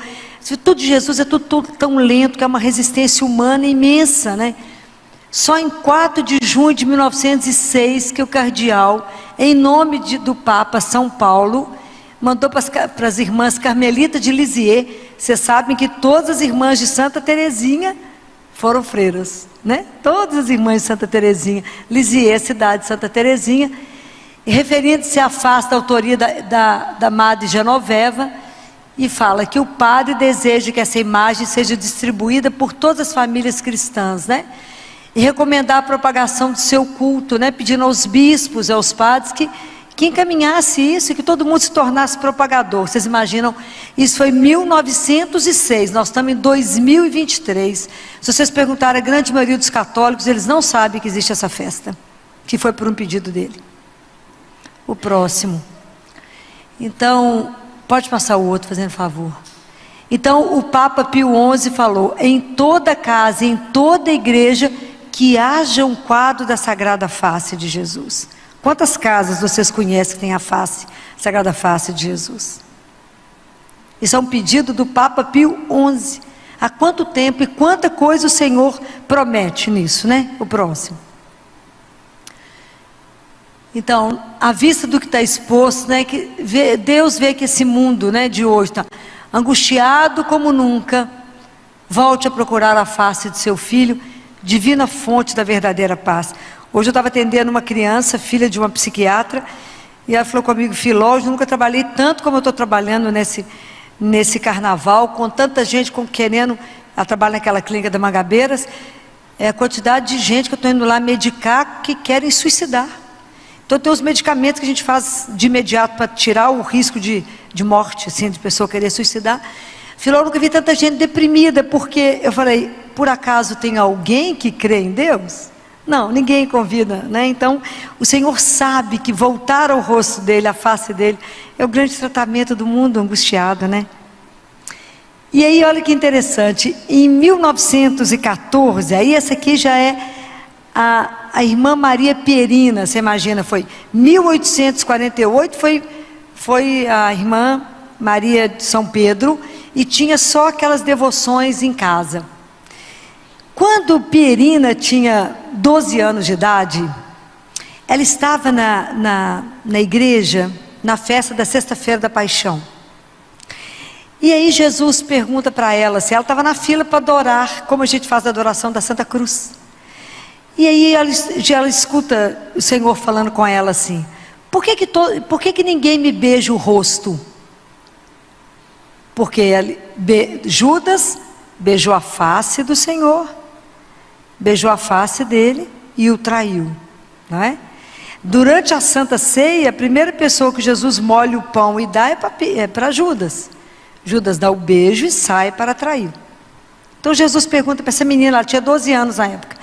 Tudo de Jesus é tudo tão lento, que é uma resistência humana imensa, né? Só em 4 de junho de 1906 que o cardeal, em nome do Papa São Paulo, mandou para as irmãs Carmelitas de Lisieux. Vocês sabem que todas as irmãs de Santa Teresinha foram freiras, né? Todas as irmãs de Santa Teresinha. Lisieux, cidade de Santa Teresinha. E referindo-se à face da autoria da Madre Genoveva, e fala que o padre deseja que essa imagem seja distribuída por todas as famílias cristãs, né? E recomendar a propagação do seu culto, né? Pedindo aos bispos e aos padres que encaminhasse isso e que todo mundo se tornasse propagador. Vocês imaginam? Isso foi em 1906, nós estamos em 2023. Se vocês perguntarem a grande maioria dos católicos, eles não sabem que existe essa festa, que foi por um pedido dele. O próximo. Então, pode passar o outro, fazendo favor. Então, o Papa Pio XI falou: em toda casa, em toda igreja, que haja um quadro da Sagrada Face de Jesus. Quantas casas vocês conhecem que tem a Sagrada Face de Jesus? Isso é um pedido do Papa Pio XI. Há quanto tempo e quanta coisa o Senhor promete nisso, né? O próximo. Então, à vista do que está exposto, né, Deus vê que esse mundo, né, de hoje está angustiado como nunca. Volte a procurar a face de seu Filho, divina fonte da verdadeira paz. Hoje eu estava atendendo uma criança, filha de uma psiquiatra, e ela falou comigo: Filó, eu nunca trabalhei tanto como eu estou trabalhando nesse carnaval, com tanta gente querendo. Ela trabalha naquela clínica da Mangabeiras. É a quantidade de gente que eu estou indo lá medicar que querem suicidar. Então tem os medicamentos que a gente faz de imediato para tirar o risco de morte, assim, de pessoa querer suicidar. Filó, eu nunca vi tanta gente deprimida, porque eu falei: por acaso tem alguém que crê em Deus? Não, ninguém convida, né? Então o Senhor sabe que voltar ao rosto dele, à face dele, é o grande tratamento do mundo angustiado, né? E aí olha que interessante, em 1914, aí essa aqui já é a irmã Maria Pierina, você imagina, foi 1848, foi a irmã Maria de São Pedro, e tinha só aquelas devoções em casa. Quando Pierina tinha 12 anos de idade, ela estava na igreja, na festa da Sexta-feira da Paixão. E aí Jesus pergunta para ela, se ela estava na fila para adorar, como a gente faz a adoração da Santa Cruz. E aí ela escuta o Senhor falando com ela assim: por que ninguém me beija o rosto? Porque Judas beijou a face do Senhor, beijou a face dele e o traiu, não é? Durante a Santa Ceia, a primeira pessoa que Jesus molha o pão e dá é para Judas. Judas dá o beijo e sai para trair. Então Jesus pergunta para essa menina, ela tinha 12 anos na época: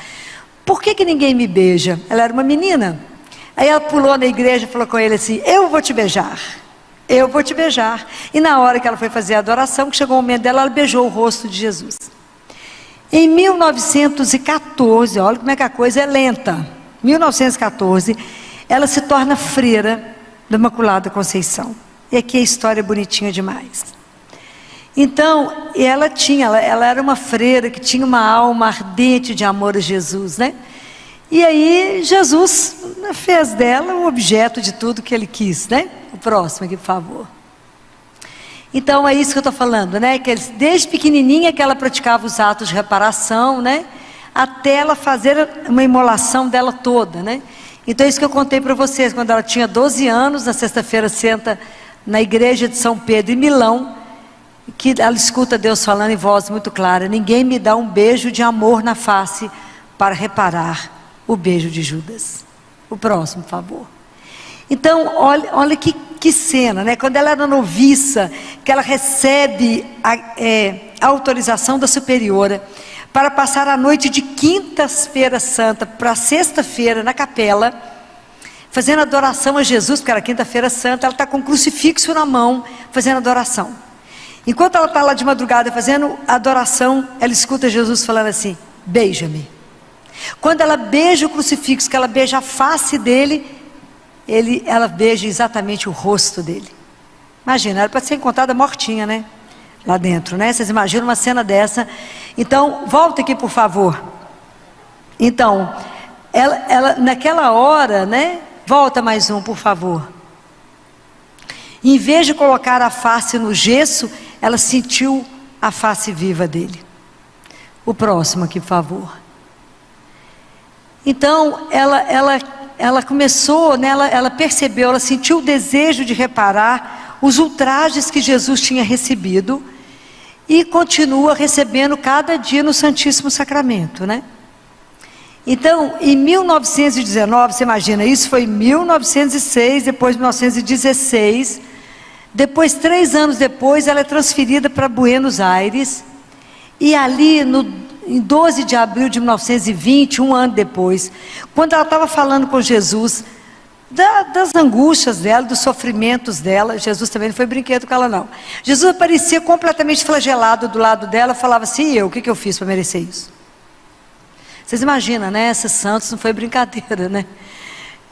por que ninguém me beija? Ela era uma menina. Aí ela pulou na igreja e falou com ele assim: eu vou te beijar, eu vou te beijar. E na hora que ela foi fazer a adoração, que chegou o momento dela, ela beijou o rosto de Jesus. Em 1914, olha como é que a coisa é lenta. 1914, ela se torna freira da Imaculada Conceição. E aqui a história é bonitinha demais. Então, ela era uma freira que tinha uma alma ardente de amor a Jesus, né? E aí Jesus fez dela o objeto de tudo que ele quis, né? O próximo aqui, por favor. Então é isso que eu estou falando, né? Que desde pequenininha que ela praticava os atos de reparação, né? Até ela fazer uma imolação dela toda, né? Então é isso que eu contei para vocês, quando ela tinha 12 anos, na Sexta-feira Santa, na igreja de São Pedro, em Milão, que ela escuta Deus falando em voz muito clara: ninguém me dá um beijo de amor na face para reparar o beijo de Judas. O próximo, por favor. Então, olha que cena, né? Quando ela era noviça, que ela recebe a autorização da superiora para passar a noite de quinta-feira santa para sexta-feira na capela, fazendo adoração a Jesus, porque era quinta-feira santa, ela está com um crucifixo na mão, fazendo adoração. Enquanto ela está lá de madrugada fazendo adoração, ela escuta Jesus falando assim: beija-me. Quando ela beija o crucifixo, que ela beija a face dele, ela beija exatamente o rosto dele. Imagina, ela pode ser encontrada mortinha, né? Lá dentro, né? Vocês imaginam uma cena dessa? Então, volta aqui, por favor. Então, ela naquela hora, né? Volta mais um, por favor. Em vez de colocar a face no gesso, ela sentiu a face viva dele. O próximo aqui, por favor. Então, ela começou, né, ela percebeu, ela sentiu o desejo de reparar os ultrajes que Jesus tinha recebido e continua recebendo cada dia no Santíssimo Sacramento, né? Então, em 1919, você imagina, isso foi em 1906, depois 1916, depois 3 anos depois, ela é transferida para Buenos Aires, e ali em 12 de abril de 1920, um ano depois, quando ela estava falando com Jesus, das angústias dela, dos sofrimentos dela, Jesus também não foi brinquedo com ela não. Jesus aparecia completamente flagelado do lado dela, falava assim: e eu, o que eu fiz para merecer isso? Vocês imaginam, né? Esses santos não foi brincadeira, né?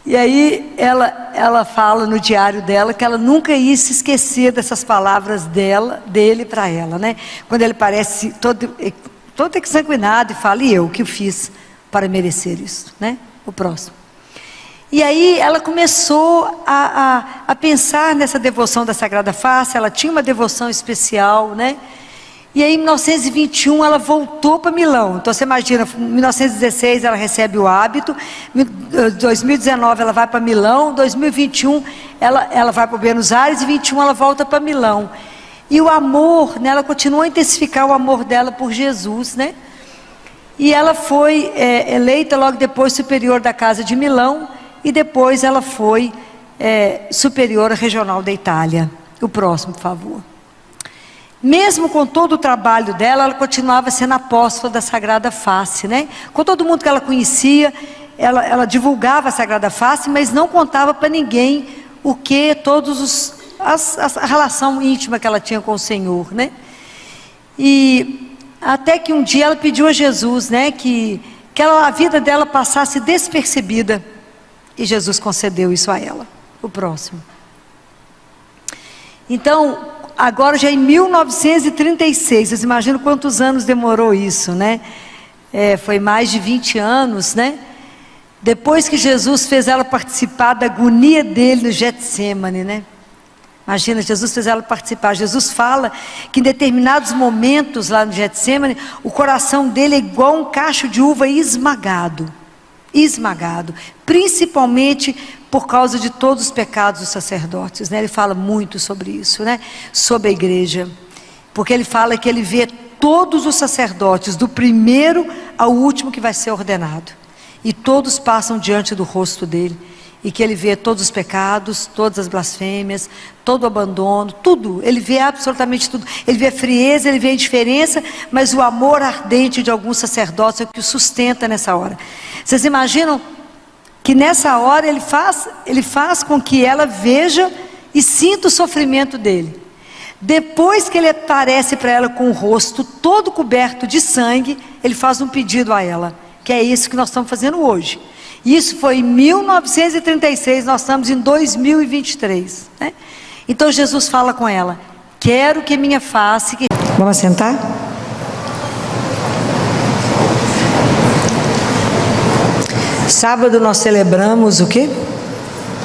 E aí ela fala no diário dela que ela nunca ia se esquecer dessas palavras dele para ela, né? Quando ele parece todo exsanguinado e fala: e eu, o que eu fiz para merecer isso, né? O próximo. E aí ela começou a pensar nessa devoção da Sagrada Face. Ela tinha uma devoção especial, né? E aí, em 1921, ela voltou para Milão. Então, você imagina, em 1916 ela recebe o hábito, em 2019 ela vai para Milão, em 2021 ela vai para Buenos Aires, e em 2021 ela volta para Milão. E o amor, né, ela continua a intensificar o amor dela por Jesus, né? E ela foi eleita logo depois superior da Casa de Milão, e depois ela foi superiora regional da Itália. O próximo, por favor. Mesmo com todo o trabalho dela, ela continuava sendo apóstola da Sagrada Face, né? Com todo mundo que ela conhecia, ela divulgava a Sagrada Face, mas não contava para ninguém a relação íntima que ela tinha com o Senhor, né? E até que um dia ela pediu a Jesus, né, que a vida dela passasse despercebida, e Jesus concedeu isso a ela. O próximo. Então, agora já em 1936, vocês imaginam quantos anos demorou isso, né? Foi mais de 20 anos, né? Depois que Jesus fez ela participar da agonia dele no Getsêmani, né? Imagina, Jesus fez ela participar. Jesus fala que em determinados momentos lá no Getsêmani, o coração dele é igual um cacho de uva esmagado. Esmagado. Principalmente por causa de todos os pecados dos sacerdotes, né? Ele fala muito sobre isso, né? Sobre a igreja. Porque ele fala que ele vê todos os sacerdotes, do primeiro ao último que vai ser ordenado. E todos passam diante do rosto dele. E que ele vê todos os pecados, todas as blasfêmias, todo o abandono, tudo. Ele vê absolutamente tudo. Ele vê a frieza, ele vê a indiferença, mas o amor ardente de alguns sacerdotes é o que o sustenta nessa hora. Vocês imaginam que nessa hora ele faz com que ela veja e sinta o sofrimento dele. Depois que ele aparece para ela com o rosto todo coberto de sangue, ele faz um pedido a ela, que é isso que nós estamos fazendo hoje. Isso foi em 1936, nós estamos em 2023, né? Então Jesus fala com ela: quero que minha face... Vamos sentar? Sábado nós celebramos o quê?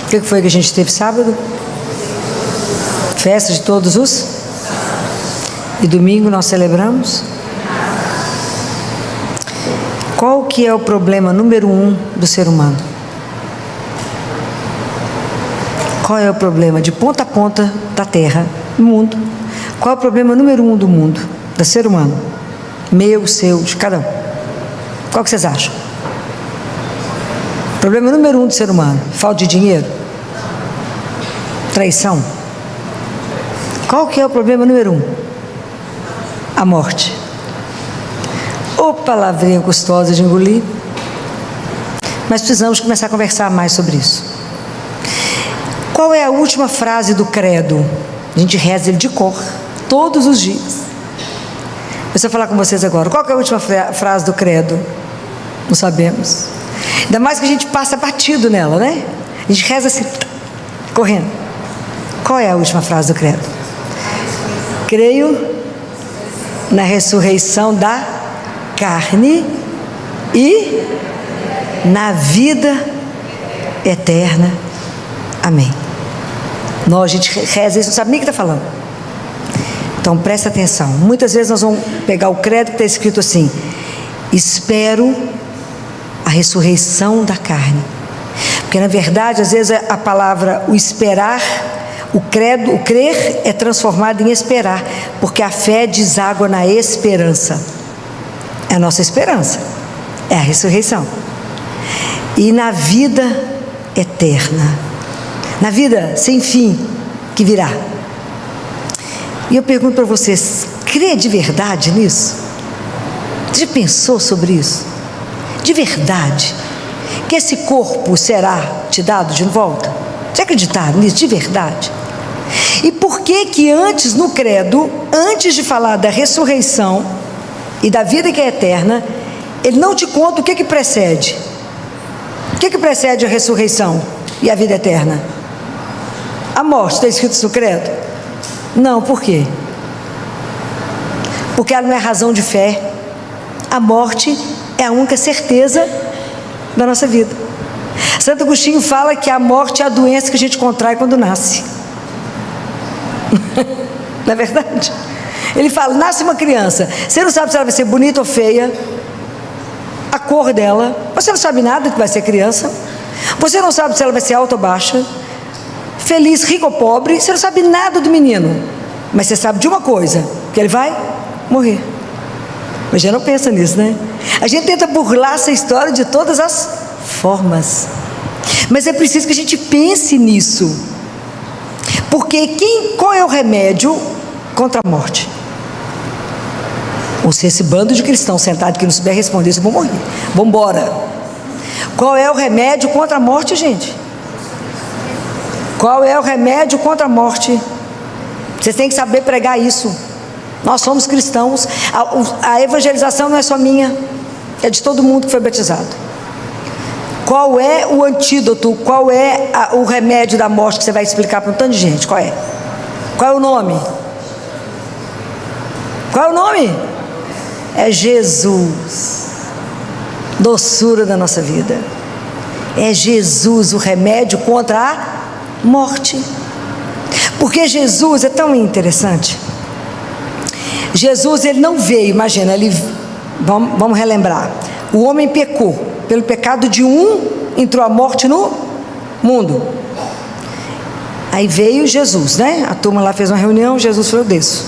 O que foi que a gente teve sábado? Festa de todos os? E domingo nós celebramos? Qual que é o problema número 1 do ser humano? Qual é o problema de ponta a ponta da terra, do mundo? Qual é o problema número 1 do mundo, do ser humano? Meu, seu, de cada um. Qual que vocês acham? Problema número 1 do ser humano: falta de dinheiro? Traição? Qual que é o problema número 1? A morte. Ô, palavrinha gostosa de engolir. Mas precisamos começar a conversar mais sobre isso. Qual é a última frase do credo? A gente reza ele de cor, todos os dias. Eu vou falar com vocês agora. Qual que é a última frase do credo? Não sabemos. Ainda mais que a gente passa batido nela, né? A gente reza assim, correndo. Qual é a última frase do credo? Creio na ressurreição da carne e na vida eterna. Amém. Nós, a gente reza isso, não sabe nem o que está falando. Então presta atenção. Muitas vezes nós vamos pegar o credo que está escrito assim: espero a ressurreição da carne. Porque na verdade, às vezes a palavra, o esperar, o credo, o crer é transformado em esperar, porque a fé deságua na esperança. É a nossa esperança, é a ressurreição. E na vida eterna, na vida sem fim que virá. E eu pergunto para vocês: crê de verdade nisso? Você já pensou sobre isso? De verdade? Que esse corpo será te dado de volta? Você acredita nisso de verdade? E por que antes no credo, antes de falar da ressurreição e da vida que é eterna, ele não te conta o que precede? O que precede a ressurreição e a vida eterna? A morte, está escrito no credo? Não, por quê? Porque ela não é razão de fé. A morte é a única certeza da nossa vida. Santo Agostinho fala que a morte é a doença que a gente contrai quando nasce. Não é verdade? Ele fala, nasce uma criança, você não sabe se ela vai ser bonita ou feia, a cor dela, você não sabe nada que vai ser criança, você não sabe se ela vai ser alta ou baixa, feliz, rico ou pobre, você não sabe nada do menino, mas você sabe de uma coisa, que ele vai morrer. Mas já não pensa nisso, né? A gente tenta burlar essa história de todas as formas, mas é preciso que a gente pense nisso, porque qual é o remédio contra a morte? Ou se esse bando de cristãos sentado que não souber responder isso, eu vou morrer. Vamos embora. Qual é o remédio contra a morte, gente? Qual é o remédio contra a morte? Vocês têm que saber pregar isso. Nós somos cristãos. A evangelização não é só minha, é de todo mundo que foi batizado. Qual é o antídoto? Qual é o remédio da morte que você vai explicar para um tanto de gente? Qual é? Qual é o nome? Qual é o nome? É Jesus. Doçura da nossa vida. É Jesus o remédio contra a morte. Porque Jesus é tão interessante. Jesus, ele não veio, imagina, vamos relembrar. O homem pecou. Pelo pecado de um, entrou a morte no mundo. Aí veio Jesus, né? A turma lá fez uma reunião, Jesus falou, eu desço.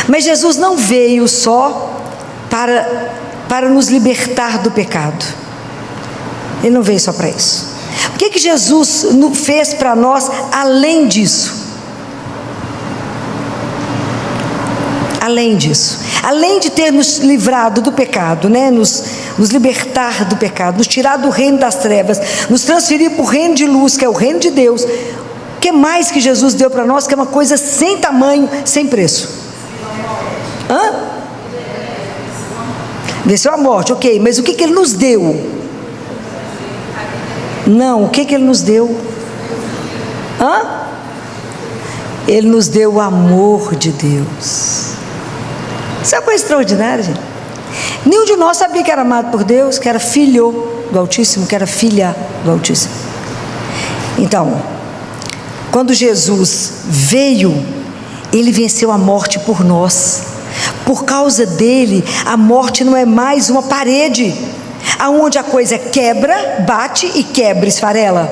Mas Jesus não veio só para nos libertar do pecado. Ele não veio só para isso. O que Jesus fez para nós além disso? Além disso, além de ter nos livrado do pecado, né? nos libertar do pecado, nos tirar do reino das trevas, nos transferir para o reino de luz, que é o reino de Deus. O que mais que Jesus deu para nós, que é uma coisa sem tamanho, sem preço? Venceu a morte, ok, mas o que Ele nos deu? Não, o que Ele nos deu? Ele nos deu o amor de Deus. Isso é uma coisa extraordinária, gente. Nenhum de nós sabia que era amado por Deus, que era filho do Altíssimo, que era filha do Altíssimo. Então, quando Jesus veio, Ele venceu a morte por nós. Por causa dele, a morte não é mais uma parede, aonde a coisa quebra, bate e quebra, esfarela.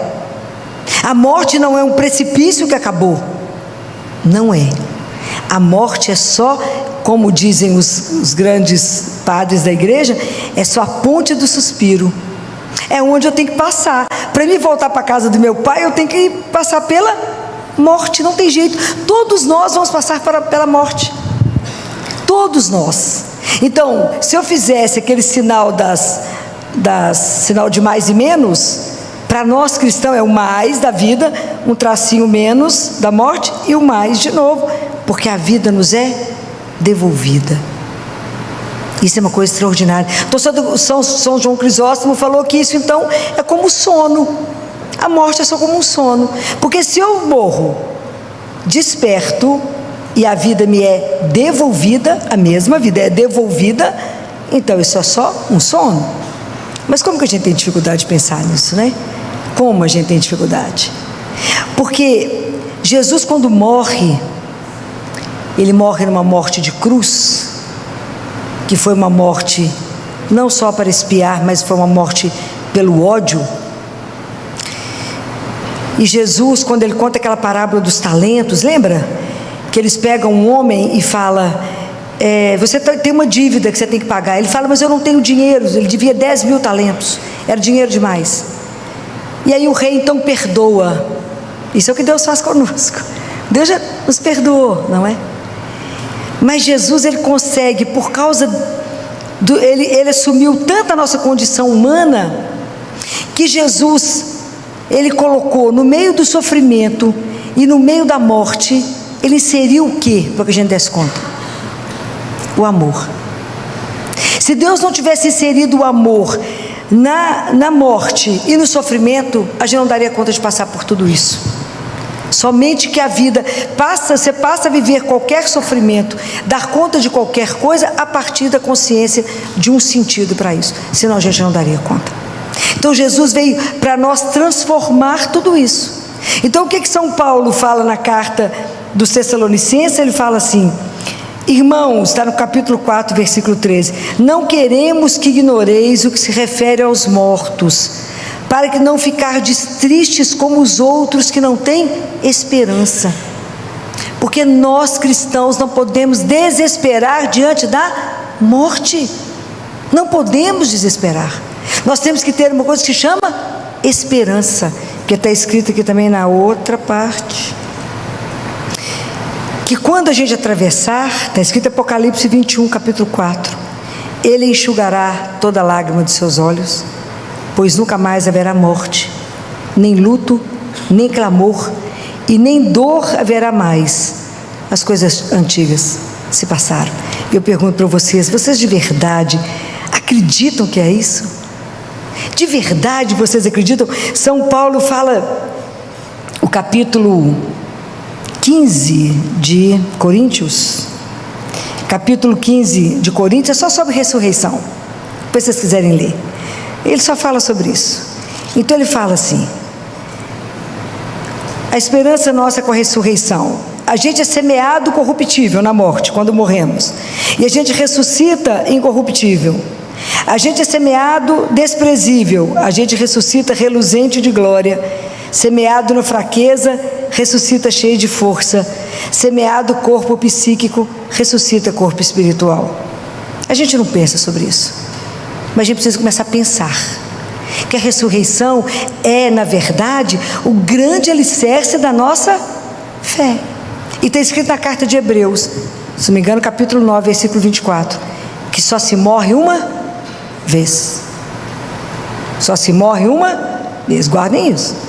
A morte não é um precipício que acabou. Não é. A morte é só, como dizem os grandes padres da igreja, é só a ponte do suspiro. É onde eu tenho que passar. Para mim voltar para a casa do meu pai, eu tenho que passar pela morte. Não tem jeito. Todos nós vamos passar pela morte. Todos nós. Então, se eu fizesse aquele sinal sinal de mais e menos, para nós cristãos é o mais da vida, um tracinho menos da morte e o mais de novo, porque a vida nos é devolvida. Isso é uma coisa extraordinária. Então, São João Crisóstomo falou que isso então é como sono. A morte é só como um sono, porque se eu morro, desperto e a vida me é devolvida, a mesma vida é devolvida, então isso é só um sono. Mas como que a gente tem dificuldade de pensar nisso, né? Como a gente tem dificuldade? Porque Jesus, quando morre, Ele morre numa morte de cruz, que foi uma morte não só para expiar, mas foi uma morte pelo ódio. E Jesus, quando Ele conta aquela parábola dos talentos, lembra? Que eles pegam um homem e falam, você tem uma dívida que você tem que pagar. Ele fala, mas eu não tenho dinheiro. Ele devia 10.000 talentos, era dinheiro demais. E aí o rei então perdoa. Isso é o que Deus faz conosco. Deus já nos perdoou, não é? Mas Jesus, Ele consegue, por causa Ele assumiu tanto a nossa condição humana, que Jesus, Ele colocou no meio do sofrimento e no meio da morte, Ele inseriu o que? Para que a gente desse conta? O amor. Se Deus não tivesse inserido o amor na morte e no sofrimento, a gente não daria conta de passar por tudo isso. Somente que a vida você passa a viver qualquer sofrimento, dar conta de qualquer coisa a partir da consciência de um sentido para isso, senão a gente não daria conta. Então Jesus veio para nós transformar tudo isso. Então o que São Paulo fala na carta dos Tessalonicenses? Ele fala assim, Irmãos, está no capítulo 4, versículo 13. Não queremos que ignoreis o que se refere aos mortos, para que não ficardes tristes como os outros que não têm esperança. Porque nós cristãos não podemos desesperar diante da morte. Não podemos desesperar. Nós temos que ter uma coisa que se chama esperança, que está escrito aqui também na outra parte. Que quando a gente atravessar, está escrito em Apocalipse 21, capítulo 4, Ele enxugará toda lágrima de seus olhos, pois nunca mais haverá morte, nem luto, nem clamor, e nem dor haverá mais. As coisas antigas se passaram. Eu pergunto para vocês, vocês de verdade acreditam que é isso? De verdade vocês acreditam? São Paulo fala, o capítulo 15 de Coríntios, capítulo 15 de Coríntios, é só sobre ressurreição, depois vocês quiserem ler, ele só fala sobre isso. Então ele fala assim: a esperança nossa é com a ressurreição. A gente é semeado corruptível na morte, quando morremos, e a gente ressuscita incorruptível. A gente é semeado desprezível, a gente ressuscita reluzente de glória. Semeado na fraqueza, ressuscita cheio de força. Semeado corpo psíquico, ressuscita corpo espiritual. A gente não pensa sobre isso, mas a gente precisa começar a pensar que a ressurreição é, na verdade, o grande alicerce da nossa fé. E está escrito na carta de Hebreus, se não me engano, capítulo 9, versículo 24, que só se morre uma vez. Só se morre uma vez, guardem isso.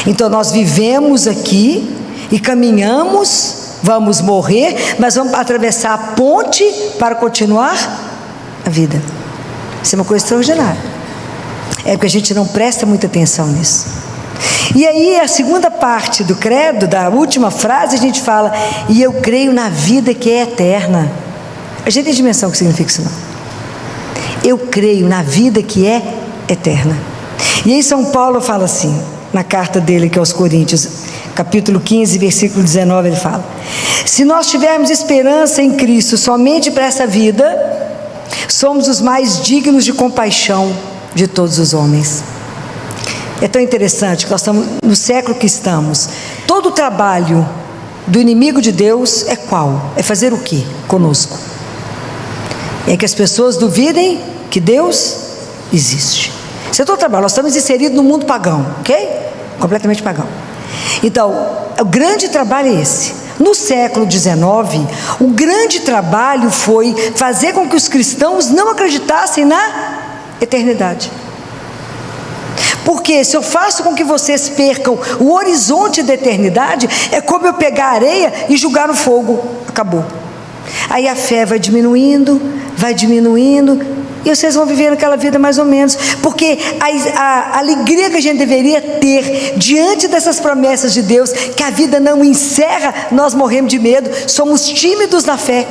Então nós vivemos aqui e caminhamos, vamos morrer, mas vamos atravessar a ponte para continuar a vida. Isso é uma coisa extraordinária. É porque a gente não presta muita atenção nisso. E aí a segunda parte do credo, da última frase, a gente fala: e eu creio na vida que é eterna. A gente tem dimensão do que significa isso não? Eu creio na vida que é eterna. E aí São Paulo fala assim, na carta dele que é aos Coríntios, capítulo 15, versículo 19, ele fala: se nós tivermos esperança em Cristo somente para essa vida, somos os mais dignos de compaixão de todos os homens. É tão interessante que nós estamos no século que estamos. Todo o trabalho do inimigo de Deus é qual? É fazer o que conosco? É que as pessoas duvidem que Deus existe. Esse é todo o trabalho. Nós estamos inseridos no mundo pagão, ok? Completamente pagão. Então, o grande trabalho é esse. No século XIX, o grande trabalho foi fazer com que os cristãos não acreditassem na eternidade. Porque se eu faço com que vocês percam o horizonte da eternidade, é como eu pegar areia e jogar no fogo. Acabou. Aí a fé vai diminuindo, e vocês vão vivendo aquela vida mais ou menos, porque a alegria que a gente deveria ter diante dessas promessas de Deus, que a vida não encerra, nós morremos de medo, somos tímidos na fé.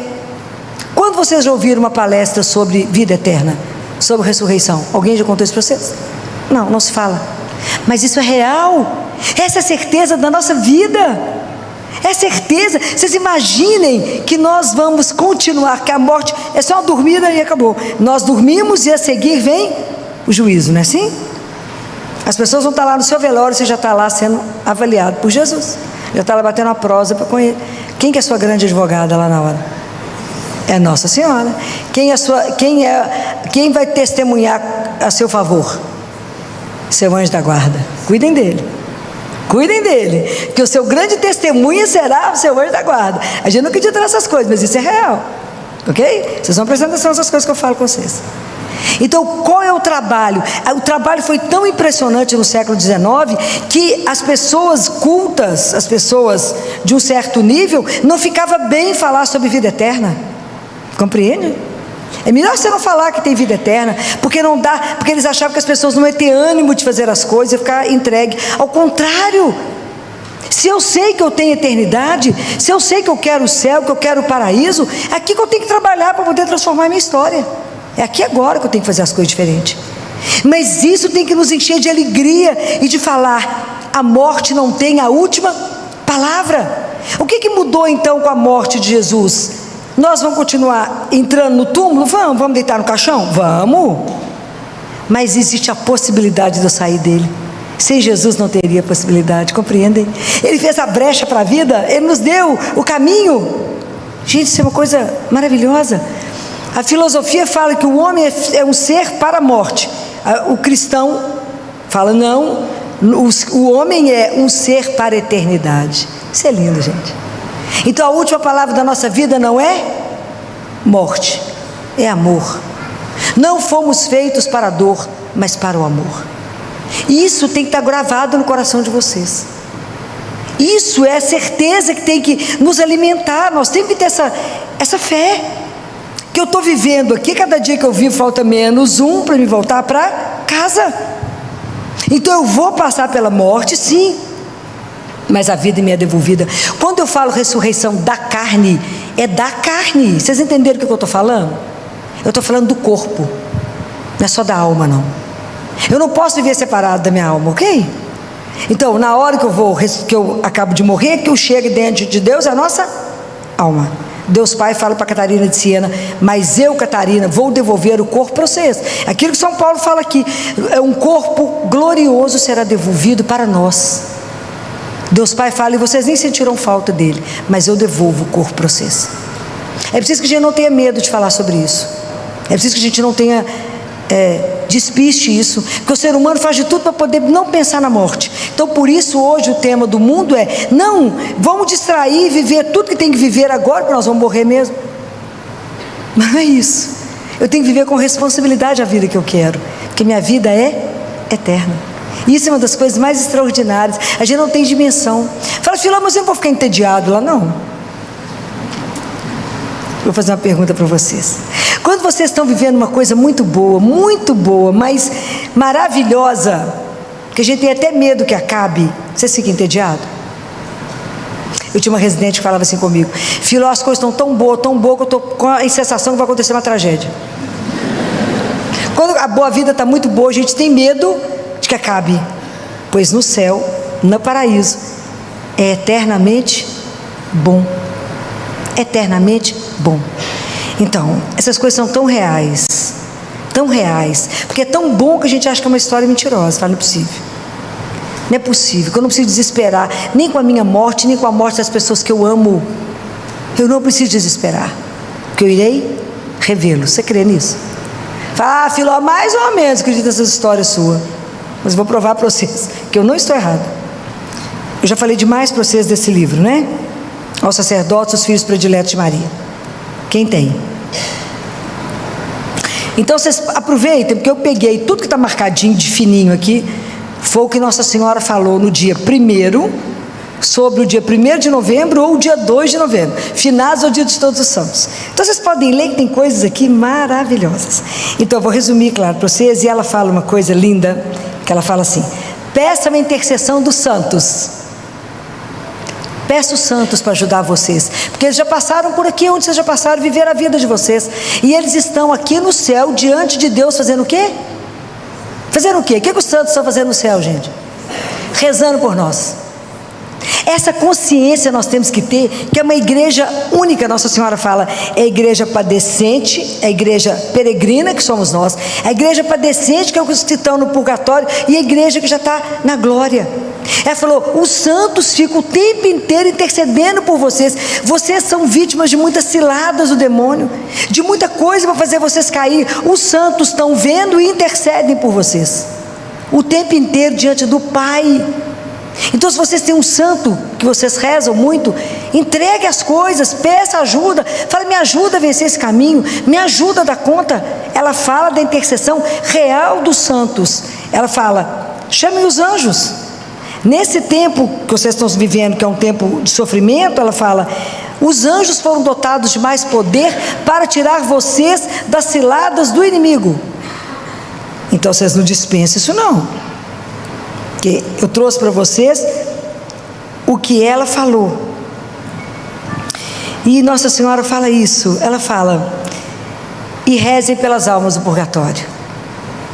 Quando vocês já ouviram uma palestra sobre vida eterna, sobre ressurreição? Alguém já contou isso para vocês? Não, não se fala. Mas isso é real. Essa é a certeza da nossa vida. É certeza. Vocês imaginem que nós vamos continuar, que a morte é só uma dormida e acabou. Nós dormimos e a seguir vem o juízo, não é assim? As pessoas vão estar lá no seu velório, você já está lá sendo avaliado por Jesus. Já está lá batendo a prosa para conhecer. Quem que é a sua grande advogada lá na hora? É Nossa Senhora. Quem vai testemunhar a seu favor? Seu anjo da guarda. Cuidem dele. Cuidem dele, que o seu grande testemunho será o seu anjo da guarda. A gente não acredita nessas coisas, mas isso é real, ok? Vocês vão prestando atenção nessas coisas que eu falo com vocês. Então, qual é o trabalho? O trabalho foi tão impressionante no século XIX, que as pessoas cultas, as pessoas de um certo nível, não ficava bem falar sobre vida eterna. Compreende? É melhor você não falar que tem vida eterna, porque não dá, porque eles achavam que as pessoas não iam ter ânimo de fazer as coisas e ficar entregue. Ao contrário, se eu sei que eu tenho eternidade, se eu sei que eu quero o céu, que eu quero o paraíso, é aqui que eu tenho que trabalhar para poder transformar a minha história. É aqui agora que eu tenho que fazer as coisas diferentes. Mas isso tem que nos encher de alegria e de falar: a morte não tem a última palavra. O que mudou então com a morte de Jesus? Nós vamos continuar entrando no túmulo? Vamos deitar no caixão? Vamos. Mas existe a possibilidade de eu sair dele. Sem Jesus não teria possibilidade, compreendem? Ele fez a brecha para a vida, Ele nos deu o caminho. Gente, isso é uma coisa maravilhosa. A filosofia fala que o homem é um ser para a morte. O cristão fala, não, o homem é um ser para a eternidade. Isso é lindo, gente. Então a última palavra da nossa vida não é morte, é amor. Não fomos feitos para a dor, mas para o amor. E isso tem que estar gravado no coração de vocês. Isso é a certeza que tem que nos alimentar. Nós temos que ter essa fé. Que eu estou vivendo aqui, cada dia que eu vivo falta menos um para me voltar para casa. Então eu vou passar pela morte, sim, mas a vida me é devolvida. Quando eu falo ressurreição da carne, é da carne. Vocês entenderam o que eu estou falando? Eu estou falando do corpo, não é só da alma, não. Eu não posso viver separado da minha alma, ok? Então, na hora que eu acabo de morrer, que eu chego diante de Deus, é a nossa alma. Deus Pai fala para Catarina de Siena, mas eu, Catarina, vou devolver o corpo para vocês. Aquilo que São Paulo fala aqui, um corpo glorioso será devolvido para nós. Deus Pai fala, e vocês nem sentiram falta dele, mas eu devolvo o corpo para vocês. É preciso que a gente não tenha medo de falar sobre isso. É preciso que a gente não tenha despiste isso, porque o ser humano faz de tudo para poder não pensar na morte. Então por isso hoje o tema do mundo é, não, vamos distrair e viver tudo que tem que viver agora, porque nós vamos morrer mesmo. Mas não é isso. Eu tenho que viver com responsabilidade a vida que eu quero, porque minha vida é eterna. Isso é uma das coisas mais extraordinárias. A gente não tem dimensão. Fala, Filó, mas eu não vou ficar entediado lá, não. Vou fazer uma pergunta para vocês. Quando vocês estão vivendo uma coisa muito boa, mas maravilhosa, que a gente tem até medo que acabe, vocês ficam entediados? Eu tinha uma residente que falava assim comigo, Filó, as coisas estão tão boas, que eu estou com a sensação que vai acontecer uma tragédia. Quando a boa vida está muito boa, a gente tem medo de que acabe, pois no céu, no paraíso, é eternamente bom. Eternamente bom. Então, essas coisas são tão reais, porque é tão bom que a gente acha que é uma história mentirosa. Fala, não é possível. Não é possível, que eu não preciso desesperar, nem com a minha morte, nem com a morte das pessoas que eu amo. Eu não preciso desesperar, porque eu irei revê-lo. Você crê nisso? Fala, Filó, mais ou menos acredito nessas histórias suas, mas vou provar para vocês que eu não estou errado. Eu já falei demais para vocês desse livro, né? Aos sacerdotes, os filhos prediletos de Maria. Quem tem? Então vocês aproveitem, porque eu peguei tudo que está marcadinho de fininho aqui. Foi o que Nossa Senhora falou no dia 1º, sobre o dia 1º de novembro ou o dia 2 de novembro, finados ao dia de Todos os Santos. Então vocês podem ler que tem coisas aqui maravilhosas. Então eu vou resumir, claro, para vocês. E ela fala uma coisa linda, que ela fala assim, peça-me a intercessão dos santos. Peça os santos para ajudar vocês, porque eles já passaram por aqui onde vocês já passaram, viveram a vida de vocês, e eles estão aqui no céu, diante de Deus, fazendo o quê? Fazendo o quê? O que os santos estão fazendo no céu, gente? Rezando por nós. Essa consciência nós temos que ter, que é uma igreja única. Nossa Senhora fala, é a igreja padecente, é a igreja peregrina, que somos nós, a igreja padecente, que é os que estão no purgatório, e a igreja que já está na glória. Ela falou, os santos ficam o tempo inteiro intercedendo por vocês. Vocês são vítimas de muitas ciladas do demônio, de muita coisa para fazer vocês cair. Os santos estão vendo e intercedem por vocês o tempo inteiro diante do Pai. Então, se vocês têm um santo que vocês rezam muito, entregue as coisas, peça ajuda, fala, me ajuda a vencer esse caminho, me ajuda a dar conta. Ela fala da intercessão real dos santos. Ela fala, chamem os anjos. Nesse tempo que vocês estão vivendo, que é um tempo de sofrimento, ela fala, os anjos foram dotados de mais poder para tirar vocês das ciladas do inimigo. Então vocês não dispensem isso não, porque eu trouxe para vocês o que ela falou. E Nossa Senhora fala isso, ela fala, e rezem pelas almas do purgatório.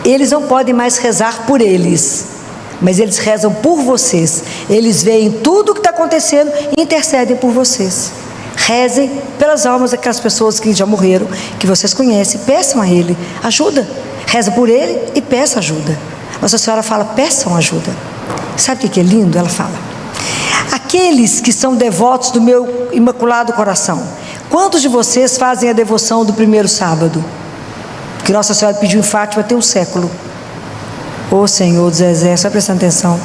Eles não podem mais rezar por eles, mas eles rezam por vocês. Eles veem tudo o que está acontecendo e intercedem por vocês. Rezem pelas almas daquelas pessoas que já morreram, que vocês conhecem, peçam a Ele ajuda. Reza por Ele e peça ajuda. Nossa Senhora fala, peçam ajuda. Sabe o que é lindo? Ela fala, aqueles que são devotos do meu Imaculado Coração, quantos de vocês fazem a devoção do primeiro sábado? Que Nossa Senhora pediu em Fátima tem um século. Ô Senhor dos Exércitos, só prestando atenção.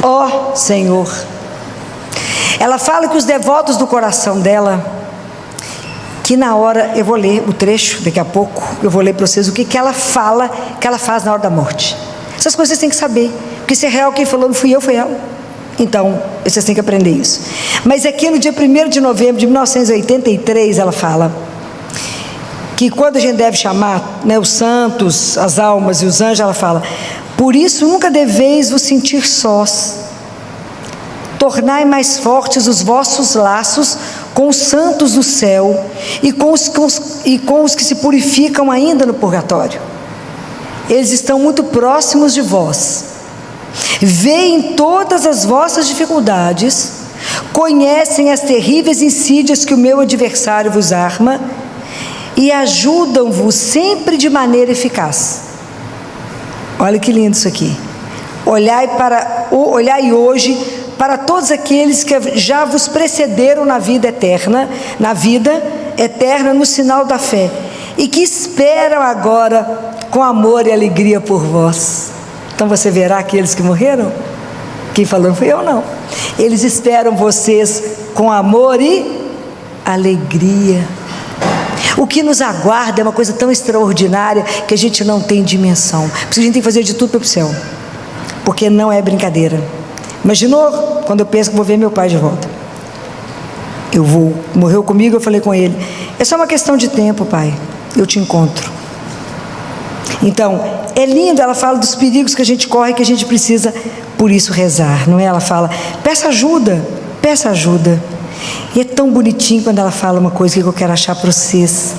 Ó Senhor. Ela fala que os devotos do coração dela, que na hora, eu vou ler o trecho, daqui a pouco, eu vou ler para vocês o que ela fala, que ela faz na hora da morte. Essas coisas vocês têm que saber, porque se é real, quem falou não fui eu, foi ela. Então, vocês têm que aprender isso. Mas aqui no dia 1º de novembro de 1983, ela fala que quando a gente deve chamar, né, os santos, as almas e os anjos, ela fala, por isso nunca deveis vos sentir sós, tornai mais fortes os vossos laços com os santos do céu e com os que se purificam ainda no purgatório. Eles estão muito próximos de vós, veem todas as vossas dificuldades, conhecem as terríveis insídias que o meu adversário vos arma e ajudam-vos sempre de maneira eficaz. Olha que lindo isso aqui. Olhai hoje para todos aqueles que já vos precederam na vida eterna no sinal da fé, e que esperam agora com amor e alegria por vós. Então você verá aqueles que morreram? Quem falou não fui eu, não. Eles esperam vocês com amor e alegria. O que nos aguarda é uma coisa tão extraordinária que a gente não tem dimensão. Por isso a gente tem que fazer de tudo para ir para o céu, porque não é brincadeira. Imaginou quando eu penso que vou ver meu pai de volta? Morreu comigo, eu falei com ele, é só uma questão de tempo, pai, eu te encontro. Então, é lindo, ela fala dos perigos que a gente corre, que a gente precisa, por isso, rezar, não é? Ela fala, peça ajuda, e é tão bonitinho quando ela fala uma coisa que eu quero achar para vocês,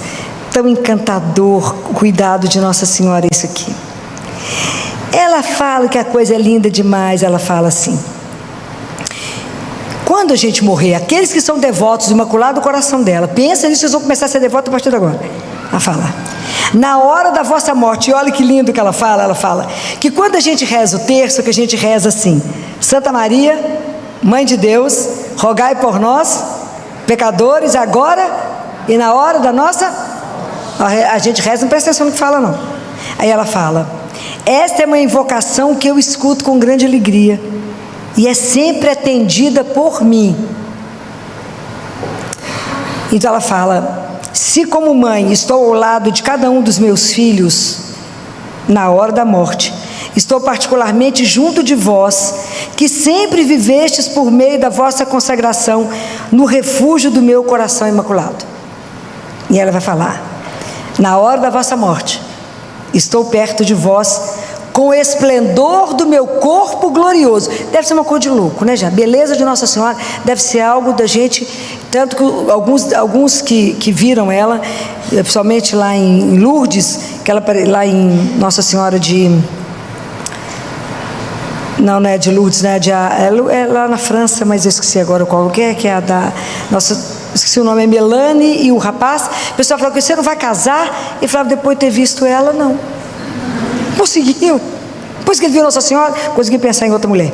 tão encantador, o cuidado de Nossa Senhora, isso aqui. Ela fala que a coisa é linda demais, ela fala assim, quando a gente morrer, aqueles que são devotos do Imaculado Coração dela, pensa nisso, vocês vão começar a ser devotos a partir de agora. Ela fala, na hora da vossa morte, e olha que lindo que ela fala que quando a gente reza o terço, que a gente reza assim, Santa Maria, Mãe de Deus, rogai por nós, pecadores, agora e na hora da nossa... A gente reza, não presta atenção no que fala, não. Aí ela fala, esta é uma invocação que eu escuto com grande alegria, e é sempre atendida por mim. Então ela fala, se como mãe estou ao lado de cada um dos meus filhos, na hora da morte, estou particularmente junto de vós, que sempre vivestes por meio da vossa consagração, no refúgio do meu coração imaculado. E ela vai falar, na hora da vossa morte, estou perto de vós, com o esplendor do meu corpo glorioso. Deve ser uma coisa de louco, né, já? Beleza de Nossa Senhora deve ser algo da gente, tanto que alguns que viram ela, principalmente lá em Lourdes, lá em Nossa Senhora de... Não é de Lourdes, né? É lá na França, mas eu esqueci agora qual que é a da... esqueci o nome, é Melanie e o rapaz. O pessoal falou que você não vai casar, e falava, depois de ter visto ela, não. Conseguiu. Depois que ele viu Nossa Senhora, conseguiu pensar em outra mulher.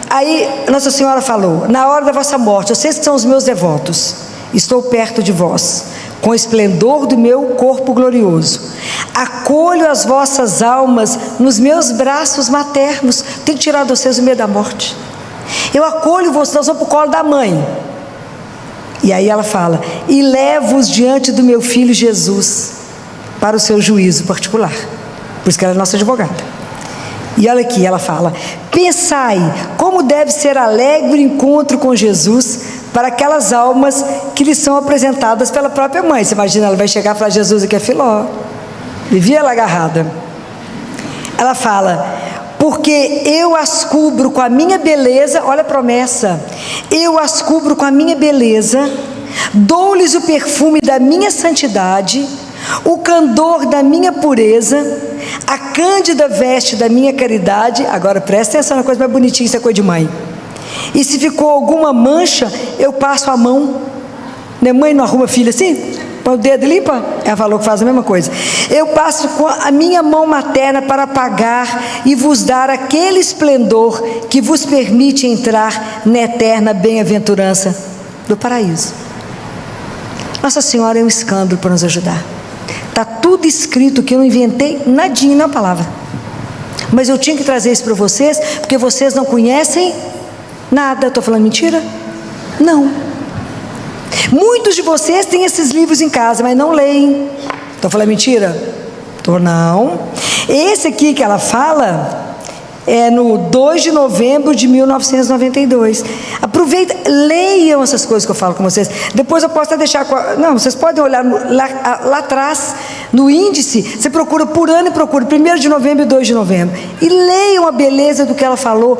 Aí Nossa Senhora falou, na hora da vossa morte, vocês que são os meus devotos, estou perto de vós, com o esplendor do meu corpo glorioso, acolho as vossas almas nos meus braços maternos. Tenho que tirar de vocês o medo da morte. Eu acolho vocês, nós vamos para o colo da mãe. E aí ela fala, e levo-os diante do meu filho Jesus, para o seu juízo particular. Por isso que ela é nossa advogada. E olha aqui, ela fala, pensai como deve ser alegre o encontro com Jesus para aquelas almas que lhe são apresentadas pela própria mãe. Você imagina, ela vai chegar e falar, Jesus aqui é Filó, vivia ela agarrada. Ela fala, porque eu as cubro com a minha beleza, olha a promessa, eu as cubro com a minha beleza, dou-lhes o perfume da minha santidade, o candor da minha pureza, a cândida veste da minha caridade. Agora presta atenção na coisa mais bonitinha, isso é coisa de mãe. E se ficou alguma mancha, eu passo a mão. Né? Mãe não arruma filha assim? Põe o dedo e limpa? Ela falou que faz a mesma coisa. Eu passo com a minha mão materna para apagar e vos dar aquele esplendor que vos permite entrar na eterna bem-aventurança do paraíso. Nossa Senhora é um escândalo para nos ajudar. Está tudo escrito, que eu não inventei nadinha na palavra. Mas eu tinha que trazer isso para vocês, porque vocês não conhecem nada. Estou falando mentira? Não. Muitos de vocês têm esses livros em casa, mas não leem. Estou falando mentira? Estou não. Esse aqui que ela fala é no 2 de novembro de 1992. Aproveita, leiam essas coisas que eu falo com vocês. Depois eu posso até deixar... Não, vocês podem olhar lá atrás, no índice, você procura por ano e procura 1 de novembro e 2 de novembro. E leiam a beleza do que ela falou.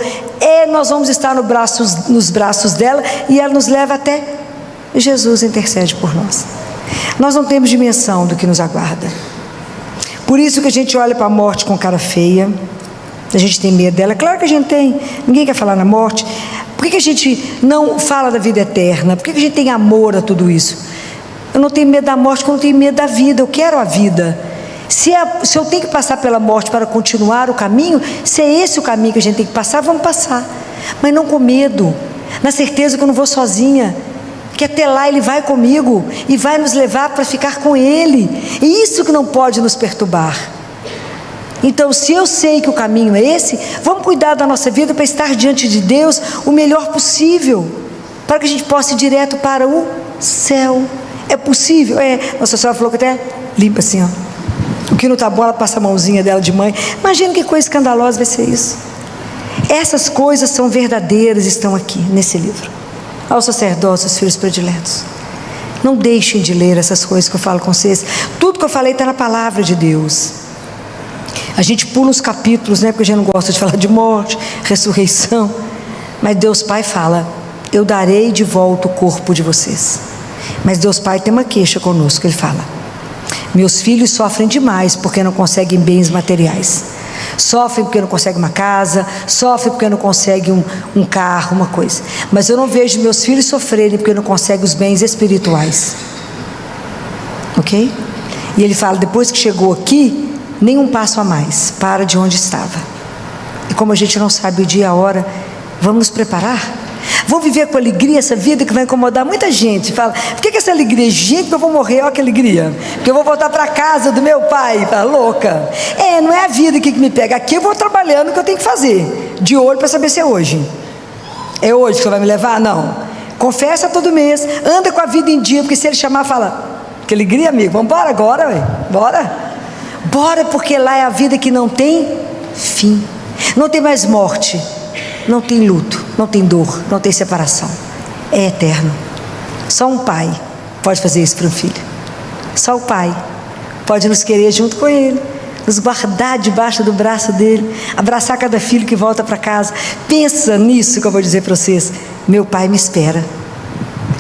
Nós vamos estar nos braços dela e ela nos leva até... Jesus intercede por nós. Nós não temos dimensão do que nos aguarda. Por isso que a gente olha para a morte com cara feia. A gente tem medo dela. Claro que a gente tem. Ninguém quer falar na morte. Por que a gente não fala da vida eterna? Por que a gente tem amor a tudo isso? Eu não tenho medo da morte porque eu não tenho medo da vida. Eu quero a vida. Se eu tenho que passar pela morte para continuar o caminho, se é esse o caminho que a gente tem que passar, vamos passar. Mas não com medo. Na certeza que eu não vou sozinha. Que até lá Ele vai comigo e vai nos levar para ficar com Ele. E isso que não pode nos perturbar. Então, se eu sei que o caminho é esse, vamos cuidar da nossa vida para estar diante de Deus o melhor possível, para que a gente possa ir direto para o céu. É possível? Nossa Senhora falou que até limpa assim, ó. O que não está bom, ela passa a mãozinha dela de mãe. Imagina que coisa escandalosa vai ser isso. Essas coisas são verdadeiras, estão aqui nesse livro. Aos sacerdotes, os filhos prediletos, não deixem de ler essas coisas que eu falo com vocês. Tudo que eu falei está na palavra de Deus. A gente pula os capítulos, né? Porque a gente não gosta de falar de morte, ressurreição. Mas Deus Pai fala: eu darei de volta o corpo de vocês. Mas Deus Pai tem uma queixa conosco. Ele fala: meus filhos sofrem demais porque não conseguem bens materiais. Sofrem porque não conseguem uma casa, sofrem porque não conseguem um carro, uma coisa. Mas eu não vejo meus filhos sofrerem porque não conseguem os bens espirituais. Ok? E ele fala: depois que chegou aqui, nenhum passo a mais, para de onde estava. E como a gente não sabe o dia e a hora, vamos nos preparar. Vou viver com alegria essa vida que vai incomodar muita gente. Fala: por que essa alegria? Gente, eu vou morrer, olha que alegria. Porque eu vou voltar para a casa do meu pai. Fala: louca. Não é a vida que me pega. Aqui eu vou trabalhando o que eu tenho que fazer. De olho para saber se é hoje. É hoje que você vai me levar? Não. Confessa todo mês. Anda com a vida em dia. Porque se ele chamar, fala: que alegria, amigo. Vamos embora agora, ué. Bora. Bora, porque lá é a vida que não tem fim. Não tem mais morte. Não tem luto, não tem dor, não tem separação. É eterno. Só um pai pode fazer isso para um filho. Só o pai pode nos querer junto com ele, nos guardar debaixo do braço dele, abraçar cada filho que volta para casa. Pensa nisso que eu vou dizer para vocês. Meu pai me espera.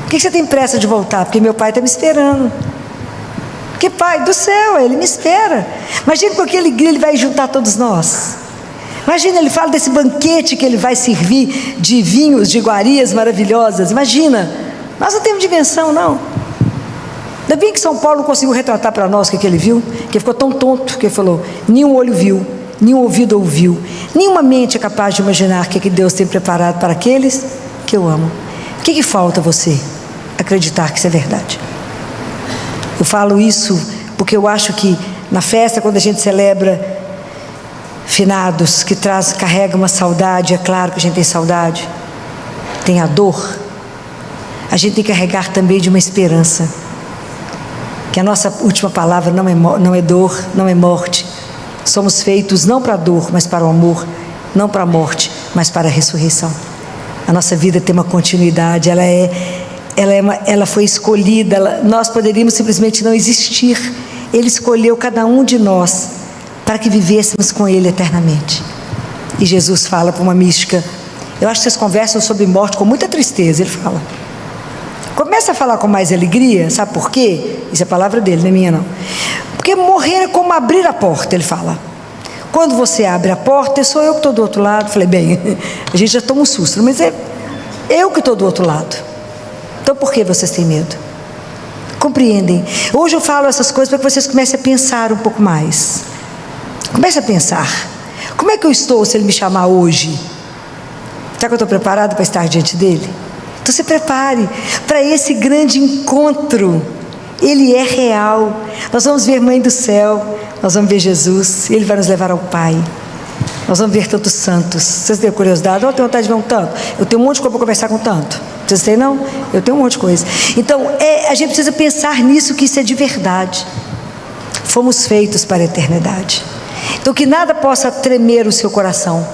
Por que você tem pressa de voltar? Porque meu pai está me esperando. Porque pai do céu, ele me espera. Imagina com que alegria ele vai juntar todos nós. Imagina, ele fala desse banquete que ele vai servir de vinhos, de iguarias maravilhosas. Imagina, nós não temos dimensão, não. Ainda bem que São Paulo não conseguiu retratar para nós o que ele viu, que ele ficou tão tonto que ele falou: nenhum olho viu, nenhum ouvido ouviu, nenhuma mente é capaz de imaginar o que Deus tem preparado para aqueles que eu amo. O que falta a você acreditar que isso é verdade? Eu falo isso porque eu acho que na festa, quando a gente celebra finados, que carrega uma saudade, é claro que a gente tem saudade, tem a dor, a gente tem que carregar também de uma esperança, que a nossa última palavra não é dor, não é morte. Somos feitos não para a dor, mas para o amor, não para a morte, mas para a ressurreição. A nossa vida tem uma continuidade, ela foi escolhida, nós poderíamos simplesmente não existir. Ele escolheu cada um de nós para que vivêssemos com Ele eternamente. E Jesus fala para uma mística, eu acho que vocês conversam sobre morte com muita tristeza. Ele fala, começa a falar com mais alegria, sabe por quê? Isso é a palavra dele, não é minha não. Porque morrer é como abrir a porta, ele fala. Quando você abre a porta, sou eu que estou do outro lado. Falei, bem, a gente já toma um susto, mas Eu que estou do outro lado. Então por que vocês têm medo? Compreendem? Hoje eu falo essas coisas para que vocês comecem a pensar um pouco mais. Comece a pensar. Como é que eu estou se Ele me chamar hoje? Será que eu estou preparado para estar diante dEle? Então se prepare para esse grande encontro. Ele é real. Nós vamos ver Mãe do Céu, nós vamos ver Jesus, Ele vai nos levar ao Pai. Nós vamos ver tantos santos. Vocês têm curiosidade? Eu tenho vontade de ver um tanto. Eu tenho um monte de coisa para conversar com tanto. Vocês têm, não? Eu tenho um monte de coisa. Então, a gente precisa pensar nisso, que isso é de verdade. Fomos feitos para a eternidade. Então, que nada possa tremer o seu coração.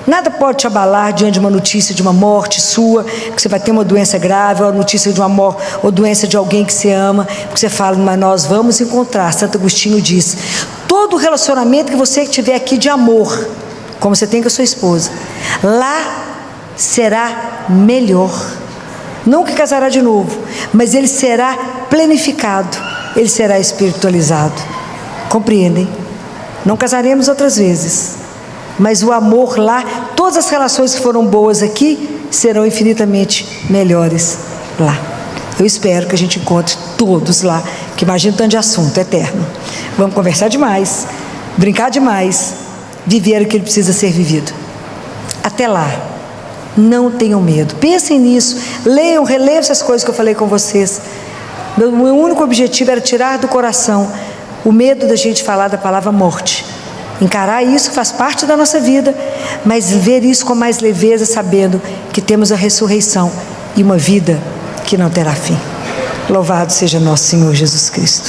Nada pode te abalar diante de uma notícia de uma morte sua, que você vai ter uma doença grave, ou a notícia de uma morte, ou doença de alguém que você ama, porque você fala, mas nós vamos encontrar. Santo Agostinho diz, todo relacionamento que você tiver aqui de amor, como você tem com a sua esposa, lá será melhor. Não que casará de novo, mas ele será planificado, ele será espiritualizado. Compreendem? Não casaremos outras vezes, mas o amor lá, todas as relações que foram boas aqui, serão infinitamente melhores lá. Eu espero que a gente encontre todos lá, que imagina tanto de assunto eterno. Vamos conversar demais, brincar demais, viver o que ele precisa ser vivido. Até lá, não tenham medo, pensem nisso, leiam, releiam essas coisas que eu falei com vocês. Meu único objetivo era tirar do coração o medo da gente falar da palavra morte. Encarar isso faz parte da nossa vida, mas ver isso com mais leveza, sabendo que temos a ressurreição e uma vida que não terá fim. Louvado seja nosso Senhor Jesus Cristo.